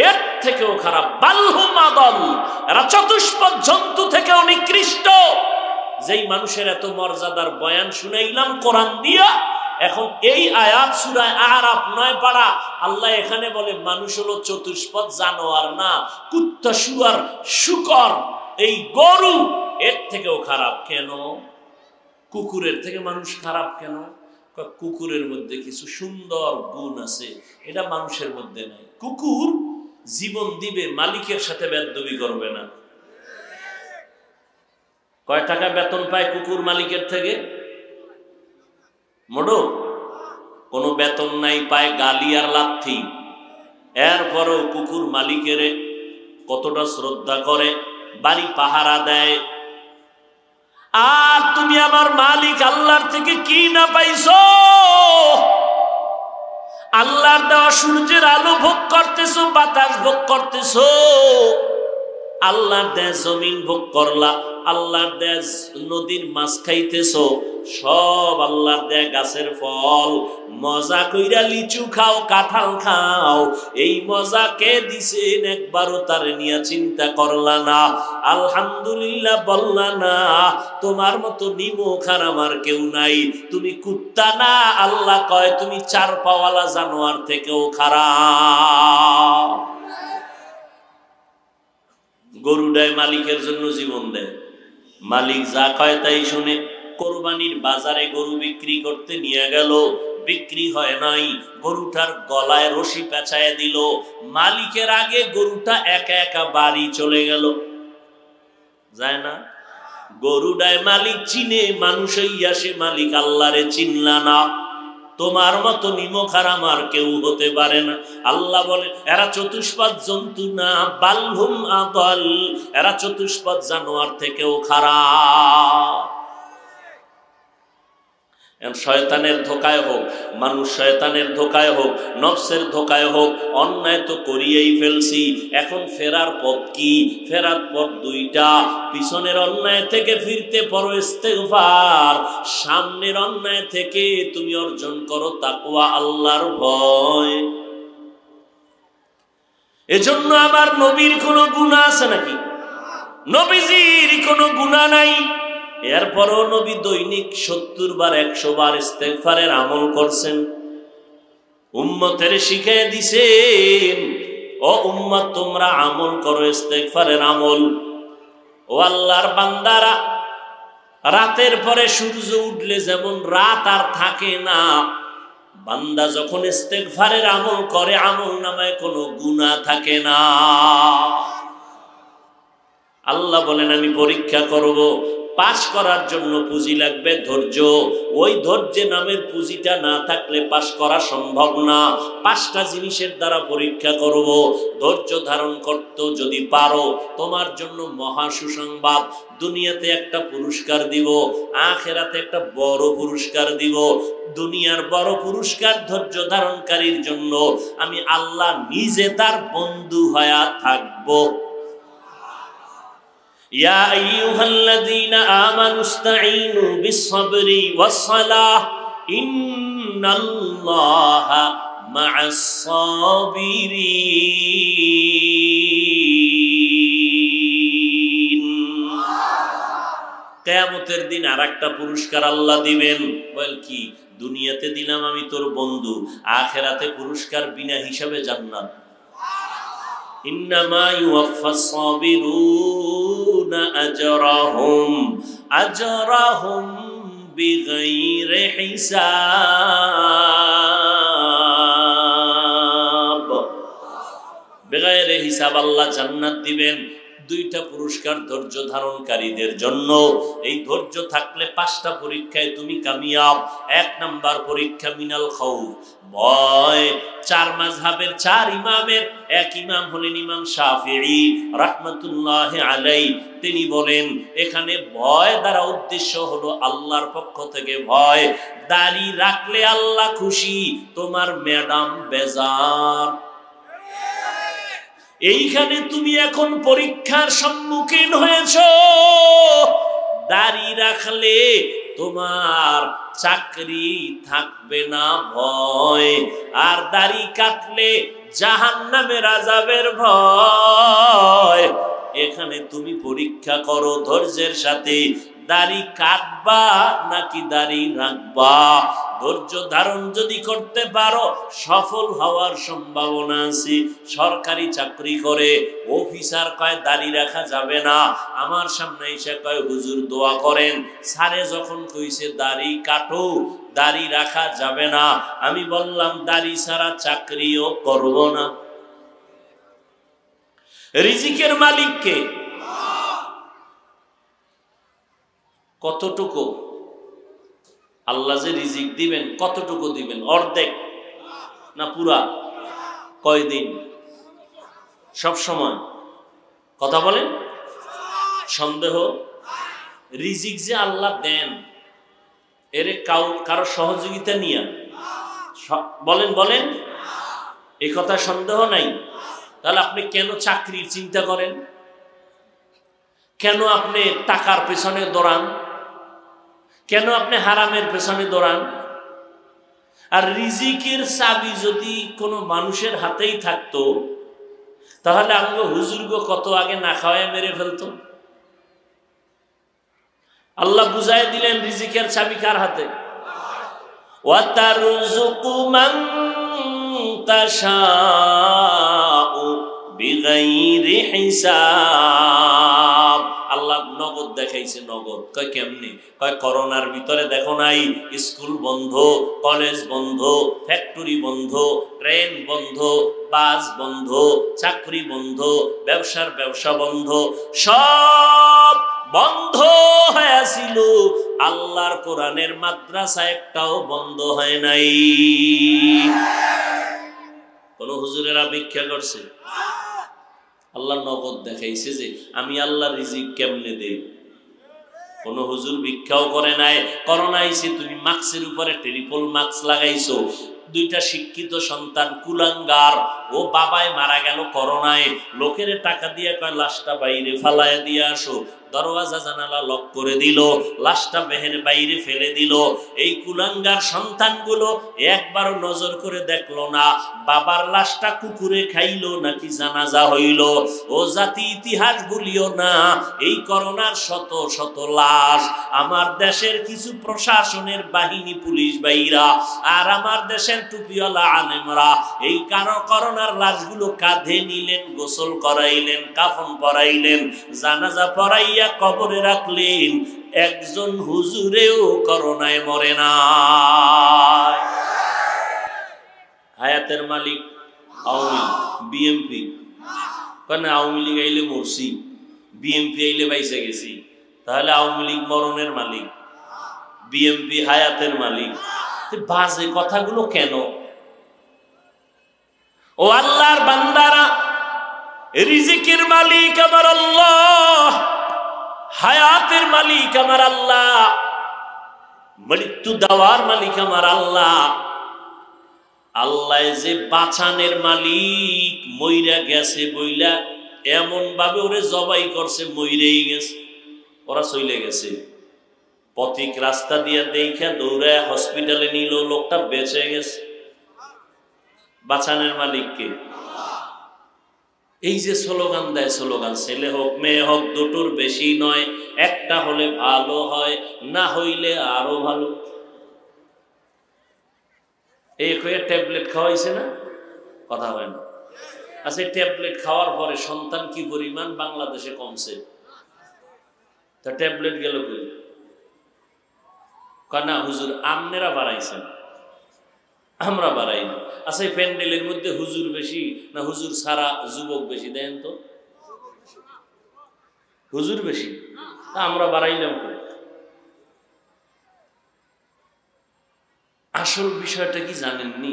এর থেকেও খারাপ, বালহুম আদল, এরা চতুষ্পদ জন্তু থেকেও নিকৃষ্ট। যেই মানুষের এত মর্যাদার বয়ান শুনাইলাম কোরআন দিয়া, এখন এই আয়াত সূরা আরাফ 9 পারা, আল্লাহ এখানে বলে মানুষ হলো চতুষ্পদ জানোয়ার না, কুত্তা, শুয়ার, শূকর, এই গরু এর থেকেও খারাপ। কেন? কুকুরের থেকে মানুষ খারাপ কেন? কুকুরের মধ্যে কিছু সুন্দর গুণ আছে, এটা মানুষের মধ্যে নাই। কুকুর জীবন দিবে, মালিকের সাথে বেয়াদবি করবে না। কয় টাকা বেতন পায় কুকুর মালিকের থেকে? মোড়ো কোনো বেতন নাই, পায় গালি আর লাথি। এরপরও কুকুর মালিকের কতটা শ্রদ্ধা করে, বাড়ি পাহারা দেয়। আর তুমি আমার মালিক আল্লাহর থেকে কি না পাইছো? আল্লাহর দেওয়া সূর্যের আলো ভোগ করতেছো, বাতাস ভোগ করতেছো, আল্লাহর দেয়া জমিন ভোগ করলা, আল্লাহর দেয়া নদীর মাছ খাইতেছো, সব আল্লাহর দেয়া গাছের ফল। মজা কইরা লিচু খাও, কাঁঠাল খাও, এই মজা কে দিছেন একবারও তারে নিয়ে চিন্তা করলা না, আলহামদুলিল্লাহ বললা না। তোমার মতো নিমুখ আর আমার কেউ নাই। তুমি কুত্তা না, আল্লাহ কয় তুমি 4 পাওয়ালা জানোয়ার থেকেও খারাপ। গরুটাই মালিকের জন্য জীবন দেয়, মালিক যা কয় তাই শুনে। কোরবানির বাজারে গরু বিক্রি করতে নিয়ে গেল, বিক্রি হয় নাই, গরুটার গলায় রশি পেঁচায় দিল, মালিকের আগে গরুটা একা একা বাড়ি চলে গেল। যায় না? গরুটায় মালিক চিনে, মানুষ হইয়া সে মালিক আল্লাহরে চিনলা না। তোমার মতো নিমখ আর আমার কেউ হতে পারে না। আল্লাহ বলে এরা চতুষ্পদ জন্তু না, বালহুম আদাল, এরা চতুষ্পদ জানোয়ার থেকেও খারাপ। শয়তানের ধোকায় হোক, মানুষ শয়তানের ধোকায় হোক, নফসের ধোকায় হোক, অন্যায় তো করিয়েই ফেলছি। এখন ফেরার পথ কি? ফেরার পথ দুইটা। পিছনের অন্যায় থেকে ফিরতে পারো ইস্তেগফার, সামনের অন্যায় থেকে তুমি অর্জন করো তাকওয়া, আল্লাহর ভয়। এজন্য আমার নবীর কোনো গুনাহ আছে নাকি? নবীজির কোনো গুনাহ নাই, এরপরও নবী দৈনিক 70 বার 100 বার ইস্তেগফারের আমল করছেন। উম্মতের শিখিয়ে দিছেন, ও উম্মত তোমরা আমল করো ইস্তেগফারের আমল। ও আল্লাহর বান্দারা, রাতের পরে সূর্য উঠলে যেমন রাত আর থাকে না, বান্দা যখন ইস্তেগফারের আমল করে আমল নামায় কোনো গুনাহ থাকে না। আল্লাহ বলেন আমি পরীক্ষা করব, পাস করার জন্য পুঁজি লাগবে ধৈর্য। ওই ধৈর্য নামের পুঁজিটা না থাকলে পাস করা সম্ভব না। 5টা জিনিসের দ্বারা পরীক্ষা করব। ধৈর্য ধারণ করতে যদি পারো, তোমার জন্য মহা সুসংবাদ, দুনিয়াতে একটা পুরস্কার দিব, আখিরাতে একটা বড় পুরস্কার দিব। দুনিয়ার বড় পুরস্কার ধৈর্য ধারণকারীর জন্য আমি আল্লাহ নিজে তার বন্ধু হয়ে থাকব। ইয়া আইয়ুহাল্লাযীনা আমানু ইসতাঈনু বিস-সাবরি ওয়াস-সালাহ ইন্নাল্লাহা মা'আস-সাবিরিন। কিয়ামতের দিন আরেকটা পুরস্কার আল্লাহ দিবেন। বল কি? দুনিয়াতে দিলাম আমি তোর বন্ধু, আখিরাতে পুরস্কার বিনা হিসাবে জান্নাত। ইন্নামা ইউওয়াফাস সাবিরুনা আজরাহুম বিগাইরি হিসাব। বিগাইরি হিসাব আল্লাহ জান্নাত দিবেন। 2টা পুরস্কার ধৈর্য ধারণকারীদের জন্য। এই ধৈর্য থাকলে 5টা পরীক্ষায় তুমি কামিয়াব। 1 নাম্বার পরীক্ষা মিনাল খাউফ, ভয়। 4 মাযহাবের 4 ইমামের এক ইমাম হলেন ইমাম শাফিঈ রাহমাতুল্লাহি আলাইহি। তিনি বলেন এখানে ভয় দ্বারা উদ্দেশ্য হলো আল্লাহর পক্ষ থেকে ভয়। দাড়ি রাখলে আল্লাহ খুশি, তোমার ম্যাডাম বেজার। এইখানে তুমি এখন পরীক্ষার সম্মুখীন হয়েছ। দাড়ি রাখলে তোমার চাকরি থাকবে না ভয়, আর দাড়ি কাটলে জাহান্নামের আযাবের ভয়। এখানে তুমি পরীক্ষা করো ধৈর্যের সাথে, দাড়ি কাটবা নাকি দাড়ি রাখবা। ধৈর্য ধারণ যদি করতে পারো সফল হওয়ার সম্ভাবনা আছে। সরকারি চাকরি করে অফিসার কয় দাড়ি রাখা যাবে না, আমার সামনে এসে কয় হুজুর দোয়া করেন। স্যারে যখন কইছে দাড়ি কাটো, দাড়ি রাখা যাবে না, আমি বললাম দাড়ি ছাড়া চাকরিও করব না। রিজিকের মালিক কে? কতটুকু আল্লাহ যে রিজিক দিবেন কতটুকু দিবেন? অর্ধেক না পুরা? কয়দিন? সব সময়? কথা বলেন, সন্দেহ? রিজিক যে আল্লাহ দেন এর কারো সহযোগিতা নিয়ে বলেন বলেন, এই কথা সন্দেহ নাই। তাহলে আপনি কেন চাকরির চিন্তা করেন? কেন আপনি টাকার পেছনে দৌড়ান? কেন আপনি হারামের পেছনে দৌড়ান? আর রিজিকের চাবি যদি কোনো মানুষের হাতেই থাকতো তাহলে আমগো হুজুরগো কত আগে না খাওয়ায় মেরে ফেলতো। আল্লাহ বুঝাই দিলেন রিজিকের চাবি কার হাতে। ওয়াতারযুকু মান তাশাউ বিগাইরি হিসাব। আল্লাহ নগদ দেখাইছে, নগদ। কয় কেমনে? কয় করোনার ভিতরে দেখো নাই স্কুল বন্ধ, কলেজ বন্ধ, ফ্যাক্টরি বন্ধ, ট্রেন বন্ধ, বাস বন্ধ, চাকরি বন্ধ, ব্যবসার ব্যবসা বন্ধ, সব বন্ধ হয়েছিল। আল্লাহর কোরআনের মাদ্রাসা একটাও বন্ধ হয় নাই। কোন হুজুরেরা ভিক্ষা করছে? আল্লাহ নগদ দেখাইছে যে আমি আল্লাহ রিজিক কেমনে দেই। কোন হুজুর ভিক্ষাও করে নাই। করোনা আইছে, তুমি মাস্কের উপরে ট্রিপল মাস্ক লাগাইছো। দুইটা শিক্ষিত সন্তান কুলাঙ্গার, ও বাবাই মারা গেল করোনায়, লোকের টাকা দিয়ে কয় লাশটা বাইরে ফালায় দিয়ে আসো। দরওয়াজা জানালা লক করে দিল, লাশটা বেহের বাইরে ফেলে দিল। এই কুলাঙ্গার সন্তানগুলো একবারও নজর করে দেখলো না বাবার লাশটা কুকুরে খাইলো নাকি জানাজা হইল। ও জাতি ইতিহাস ভুলিও না, এই করোনার শত শত লাশ আমার দেশের কিছু প্রশাসনের বাহিনী, পুলিশ ভাইরা আর আমার দেশের টুপিওয়ালা আলেমরা এই করোনার লাশগুলো কাঁধে নিলেন, গোসল করাইলেন, কাফন পরাইলেন, জানাজা পরাইয়া কবরে রাখলেন। একজন হুজুরেও করোনায় মরে না। হায়াতের মালিক আওয়ামী লীগ, বিএনপি। কারণ আওয়ামী লীগ আইলে মরছি, বিএনপি আইলে বাইসে গেছি। তাহলে আওয়ামী লীগ মরণের মালিক, বিএনপি হায়াতের মালিক। বাজে কথাগুলো কেন? ও আল্লাহর বান্দারা, রিজিকের মালিক আমার আল্লাহ, হায়াতের মালিক আমার আল্লাহ, মৃত্যু দেওয়ার মালিক আমার আল্লাহ। আল্লাহ যে বাঁচানের মালিক, মইরা গেছে বইলা এমন ভাবে ওরে জবাই করছে, মইরেই গেছে, ওরা চলে গেছে। পথিক রাস্তা দিয়ে দেখা দৌড়ায় হসপিটালে নিল, লোকটা বেঁচে গেছে। বাঁচানের মালিককে। এই যে স্লোগান দেয়, স্লোগান ছেলে হোক মেয়ে হোক দুটোর বেশি নয়, একটা হলে ভালো হয়, না হইলে আরো ভালো। এই হয়ে ট্যাবলেট খাওয়াইছে না, কথা হয় না। আচ্ছা, ট্যাবলেট খাওয়ার পরে সন্তান কি পরিমাণ বাংলাদেশে কমছে? তা ট্যাবলেট গেল কই? না হুজুর আমনেরা বাড়াইছেন, আমরা বাড়াইনি। আচ্ছা, এই প্যান্ডেলের মধ্যে হুজুর বেশি না হুজুর ছাড়া যুবক বেশি? দেন তো, হুজুর বেশি, তা আমরা বাড়াইলাম কই? আসল বিষয়টা কি জানেননি?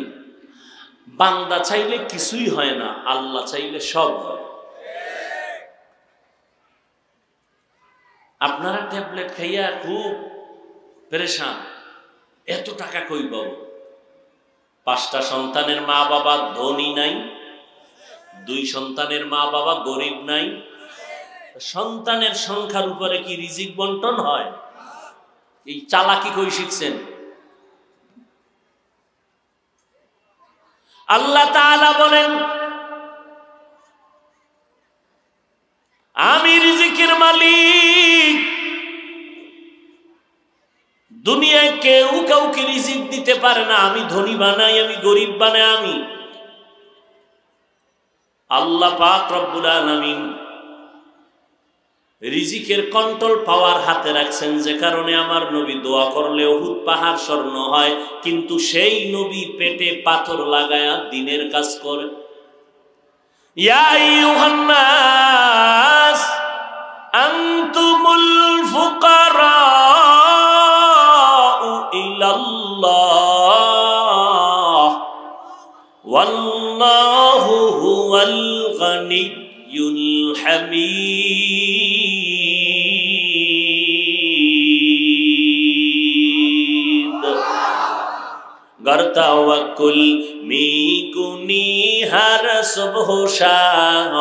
বান্দা চাইলে কিছুই হয় না, আল্লাহ চাইলে সব হয়। আপনারা ট্যাবলেট খাইয়া খুব পেরেশান, এত টাকা কই পাবো? 5টা সন্তানের মা বাবা ধনী নাই, 2 সন্তানের মা বাবা গরিব নাই। সন্তানের সংখ্যার উপরে কি রিজিক বন্টন হয়? এই চালাকি কই শিখছেন? আল্লাহ তাআলা বলেন, আমি রিজিকের মালিক। দুনিয়ায় কেউ কাউকে রিজিক দিতে পারে না। আমি ধনী বানাই, আমি গরিব বানাই, আমি আল্লাহ পাক রব্বুল আলামিন রিজিকের কন্ট্রোল পাওয়ার হাতে রাখছেন, যে কারণে আমার নবী দোয়া করলে উহুদ পাহাড় স্বর্ণ হয়। কিন্তু সেই নবী পেটে পাথর লাগায়া দিনের কাজ করে। ইয়া আইয়ুহান নাস আনতুমুল ফুকারাউ ইলাল্লাহ ওয়াল্লাহু হুয়াল গানিয়্যুল হামিদ। गर तवक्कुल मीकुनी हर सुबह शाम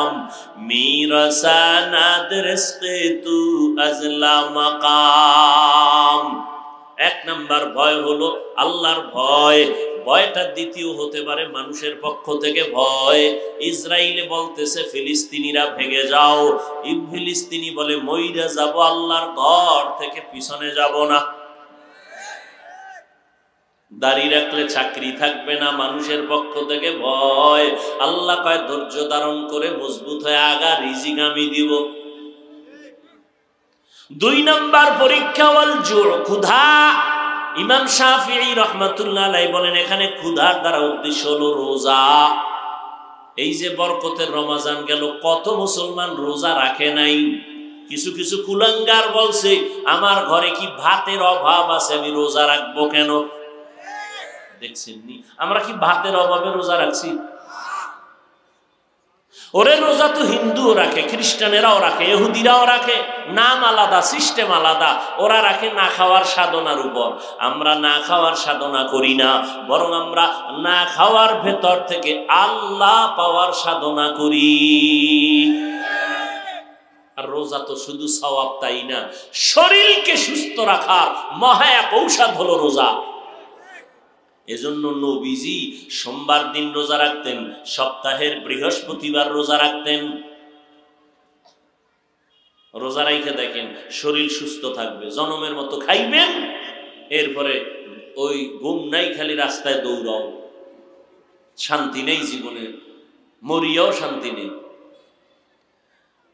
मेरा सनद रिज़्क़ तू अज़ला मकाम। 1 নম্বর ভয় হলো আল্লাহর ভয়। ভয়টা দ্বিতীয় হতে পারে মানুষের পক্ষ থেকে ভয়। ইসরায়েলে বলতেছে ফিলিস্তিনিরা ভেগে যাও, ফিলিস্তিনি বলে মইরা যাব, আল্লাহর ঘর থেকে পিছনে যাব না। দাড়ি রাখলে চাকরি থাকবে না, মানুষের পক্ষ থেকে ভয়। আল্লাহ কয় ধৈর্য ধারণ করে মজবুত হয়ে আগা, রিজিক আমি দিব। 2 নাম্বার পরীক্ষা ওয়াল জুর, ক্ষুধা। ইমাম শাফিঈ রাহমাতুল্লাহ আলাইহি বলেন এখানে ক্ষুধার দ্বারা উদ্দেশ্য হলো রোজা। এই যে বরকতের রমজান গেল, কত মুসলমান রোজা রাখে নাই। কিছু কিছু কুলাঙ্গার বলছে আমার ঘরে কি ভাতের অভাব আছে, আমি রোজা রাখবো কেন? দেখছেন নি আমরা কি ভাতের অভাবে রোজা রাখছি? ওরে রোজা তো হিন্দুও রাখে, খ্রিস্টানেরাও রাখে, ইহুদিরাও রাখে, নাম আলাদা, সিস্টেম আলাদা। ওরা রাখে না খাওয়ার সাধনার উপর, আমরা না খাওয়ার সাধনা করি না, বরং আমরা না খাওয়ার ভেতর থেকে আল্লাহ পাওয়ার সাধনা করি। আর রোজা তো শুধু সওয়াব তাই না, শরীরকে সুস্থ রাখার মহা এক ঔষধ হলো রোজা। এজন্য নবীজি সোমবার দিন রোজা রাখতেন, সপ্তাহের বৃহস্পতিবার রোজা রাখতেন। রোজা রাইখে দেখেন শরীর সুস্থ থাকবে, জনমের মতো খাইবেন, এরপরে ওই ঘুম নাই, খালি রাস্তায় দৌড়াও, শান্তি নেই জীবনে, মরিয়াও শান্তি নেই।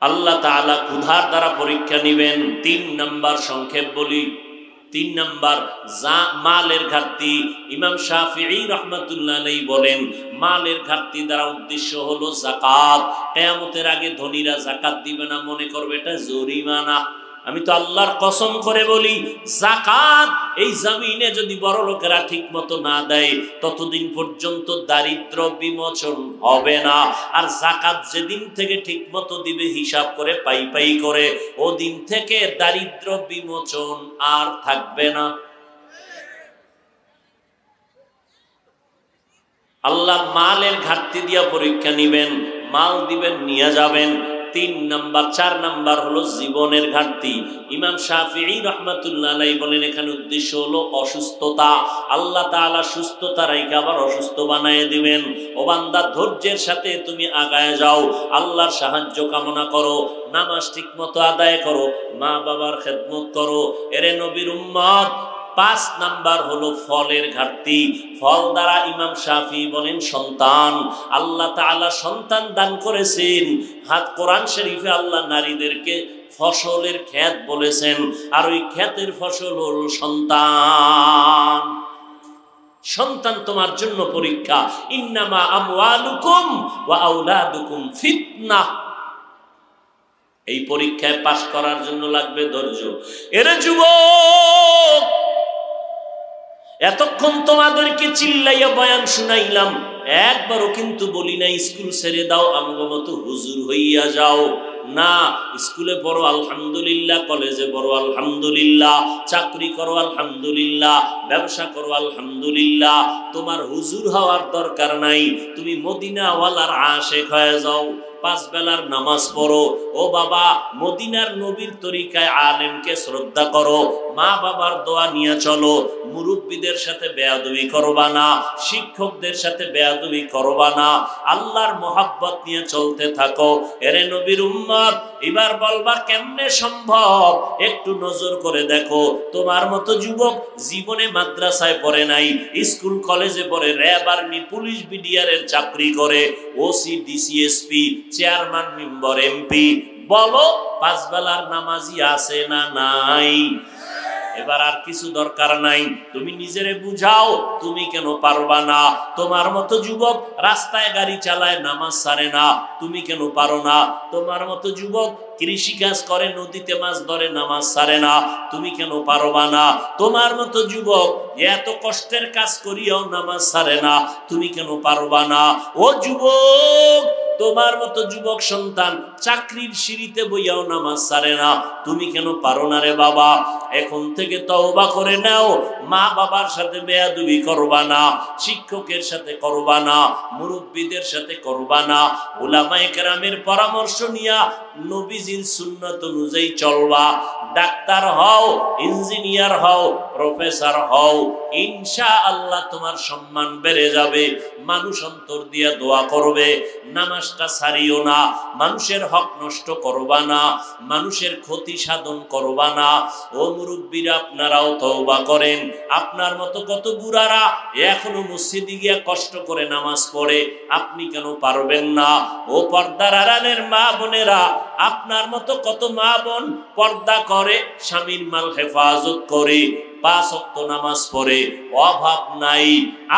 আল্লাহ তাআলা ক্ষুধার দ্বারা পরীক্ষা নিবেন। 3 নাম্বার সংক্ষেপ বলি, 3 নাম্বার মালের ঘাটতি। ইমাম শাফিঈ রাহমাতুল্লাহ আলাইহি বলেন মালের ঘাটতি দ্বারা উদ্দেশ্য হলো যাকাত। কিয়ামতের আগে ধনীরা যাকাত দিবে না, মনে করবে এটা জরিমানা। আমি তো আল্লাহর কসম করে বলি, যাকাত এই জমিনে যদি বড় লোকেরা ঠিক মতো না দেয়, ততদিন পর্যন্ত দারিদ্র বিমোচন হবে না। আর যাকাত যেদিন থেকে ঠিক মতো দিবে, হিসাব করে পাই পাই করে, ওদিন থেকে দারিদ্র বিমোচন আর থাকবে না। আল্লাহ মালের ঘাটতি দিয়া পরীক্ষা নিবেন, মাল দিবেন, নিয়ে যাবেন। 3 নাম্বার, 4 নাম্বার হলো জীবনের ঘাটতি। ইমাম শাফিঈ রাহমাতুল্লাহ আলাইহি বলেন এখানে উদ্দেশ্য হলো অসুস্থতা। আল্লাহ তাআলা সুস্থতা রাইখে আবার অসুস্থ বানায় দিবেন। ও বান্দা, ধৈর্যের সাথে তুমি আগায় যাও, আল্লাহর সাহায্য কামনা করো, নামাজ ঠিক মতো আদায় করো, মা বাবার খেদমত করো। এরে নবীর উম্মত, 5 নাম্বার হলো ফলের ঘাটতি। ফল দ্বারা ইমাম শাফিঈ বলেন সন্তান। আল্লাহ তাআলা সন্তান দান করেছেন। কোরআন শরীফে আল্লাহ নারীদেরকে ফসলের ক্ষেত বলেছেন, আর ওই ক্ষেতের ফসল হলো সন্তান। সন্তান তোমার জন্য পরীক্ষা। ইন্নামা আমওয়ালুকুম ওয়া আওলাদুকুম ফিতনাহ। এই পরীক্ষায় পাস করার জন্য লাগবে ধৈর্য। এরে যুবক, এতক্ষণ তোমাদেরকে চিল্লাইয়া বয়ান শুনাইলাম, একবারও কিন্তু বলি না স্কুল ছেড়ে দাও, আমগো মতো হুজুর হইয়া যাও। না, স্কুলে পড়ো আলহামদুলিল্লাহ, কলেজে পড়ো আলহামদুলিল্লাহ, চাকরি করো আলহামদুলিল্লাহ, ব্যবসা করো আলহামদুলিল্লাহ। তোমার হুজুর হওয়ার দরকার নাই, তুমি মদিনাওয়ালার আশেক হয়ে যাও। 5 বেলার নামাজ পড়ো। ও বাবা, মদিনার নবীর তরিকায় আলেমকে শ্রদ্ধা করো, মা বাবার দোয়া নিয়ে চলো, মুরব্বীদের সাথে বেয়াদবি করবা না, শিক্ষকদের সাথে বেয়াদবি করবা না, আল্লাহর মোহাব্বত নিয়ে চলতে থাকো। এরে নবীর উম্মত, এবার বলবা কেমনে সম্ভব? একটু নজর করে দেখো, তোমার মতো যুবক জীবনে মাদ্রাসায় পড়ে নাই, স্কুল কলেজে পড়ে, র্যাব, আর্মি, পুলিশ, বিডিআরের চাকরি করে, OC, DC SP, chairman, member, MP. বলো 5 বেলার নামাজি আছে না নাই? এবার আর কিছু দরকার নাই, তুমি নিজেরে বুঝাও তুমি কেন পারবা না। তোমার মতো যুবক রাস্তায় গাড়ি চালায়, নামাজ ছাড়ে না, তুমি কেন পারো না? তোমার মতো যুবক কৃষি কাজ করে, নদীতে মাছ ধরে, নামাজ ছাড়ে না, তুমি কেন পারবা না? তোমার মতো যুবক এত কষ্টের কাজ করিয়াও নামাজ ছাড়ে না, তুমি কেন পারবা না? ও যুবক, তোমার মতো যুবক সন্তান চাকরির সিঁড়িতে বইয়াও নামাজ ছাড়ে না, তুমি কেন পারো না রে বাবা? এখন থেকে তওবা করে নাও, মা বাবার সাথে বেয়াদবি করবা না, শিক্ষকের সাথে করবা না, মুরব্বীদের সাথে করবা না, উলামায়ে কেরামের পরামর্শ নিয়া নবীজির সুন্নাত অনুযায়ী চলবা। ডাক্তার হও, ইঞ্জিনিয়ার হও, প্রফেসর হও, ইনশাআল্লাহ তোমার সম্মান বেড়ে যাবে। মানুষ অন্তর দিয়া দোয়া করবে, নামাজটা ছাড়িও না, মানুষের হক নষ্ট করবা না, মানুষের ক্ষতি সাধন করবা না। ও মুরব্বীরা, আপনারাও তওবা করেন। আপনার মতো কত বুড়ারা এখনো মসজিদে গিয়া কষ্ট করে নামাজ পড়ে, আপনি কেন পারবেন না? ও পর্দার আড়ালের মা বোনেরা, আপনার মতো কত মা বোন পর্দা করে, স্বামীর মাল হেফাজত করে, 5 ওয়াক্ত নামাজ পড়ে, অভাব নাই,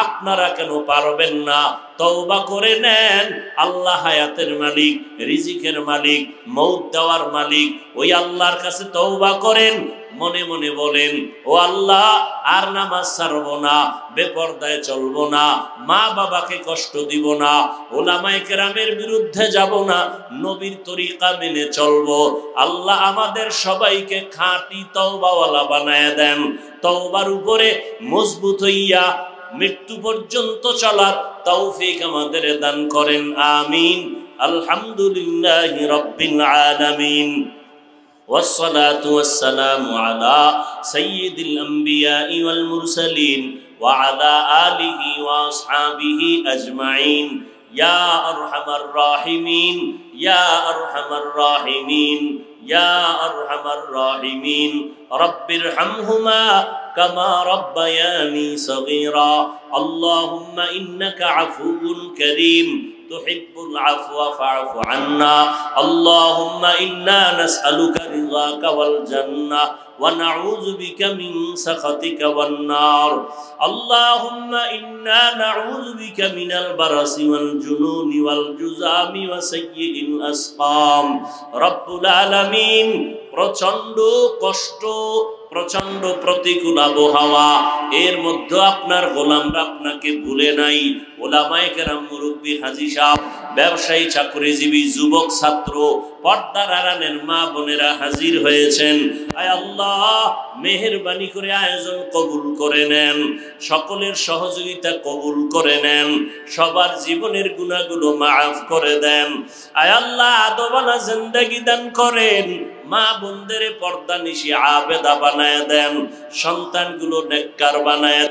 আপনারা কেন পারবেন না? তওবা করে নেন। আল্লাহ হায়াতের মালিক, রিজিকের মালিক, মৌত দেওয়ার মালিক। ওই আল্লাহর কাছে তওবা করেন, মনে মনে বলেন, ও আল্লাহ, আর নামাজ ছাড়বো না, বেপরদায় চলবো না, মা বাবাকে কষ্ট দিব না, ওলামায়ে কেরামের বিরুদ্ধে যাব না, নবীর তরিকা মেনে চলবো। আল্লাহ আমাদের সবাইকে খাঁটি তওবাওয়ালা বানায় দেন। তওবার উপরে মজবুত হইয়া মৃত্যু পর্যন্ত চলার তৌফিক আমাদের দান করেন, আমিন। আলহামদুলিল্লাহি রাব্বিল আলামিন। والصلاة والسلام على سيد الأنبياء والمرسلين وعلى آله وأصحابه أجمعين يا أرحم الراحمين يا أرحم الراحمين يا أرحم الراحمين رب ارحمهما كما ربياني صغيرا اللهم إنك عفو كريم تحب العفو فاعف عنا اللهم إنا نسألك رضاك والجنة ونعوذ بك من سخطك والنار اللهم إنا نعوذ بك من البرص والجنون والجذام وسيء الأسقام رب العالمين প্রচন্ড কষ্ট, প্রচন্ড প্রতিকূল আবহাওয়া, এর মধ্যে আপনার গোলামরা আপনাকে ভুলে নাই। ওলামায়ে কেরাম, মুরব্বী, হাজী সাহেব, ব্যবসায়ী, চাকরিজীবী, যুবক, ছাত্র, পর্দার আড়ালের মা বোনেরা হাজির হয়েছেন। আয় আল্লাহ, মেহেরবানি করে আয়োজন কবুল করে নেন, সকলের সহযোগিতা কবুল করে নেন, সবার জীবনের গুনাহগুলো মাফ করে দেন। আয় আল্লাহ, আদবালা জিন্দেগি দান করেন, মা বোনদের পর্দা নিশি আবেদা বানায় দেন, সন্তানগুলো নেককার বানায়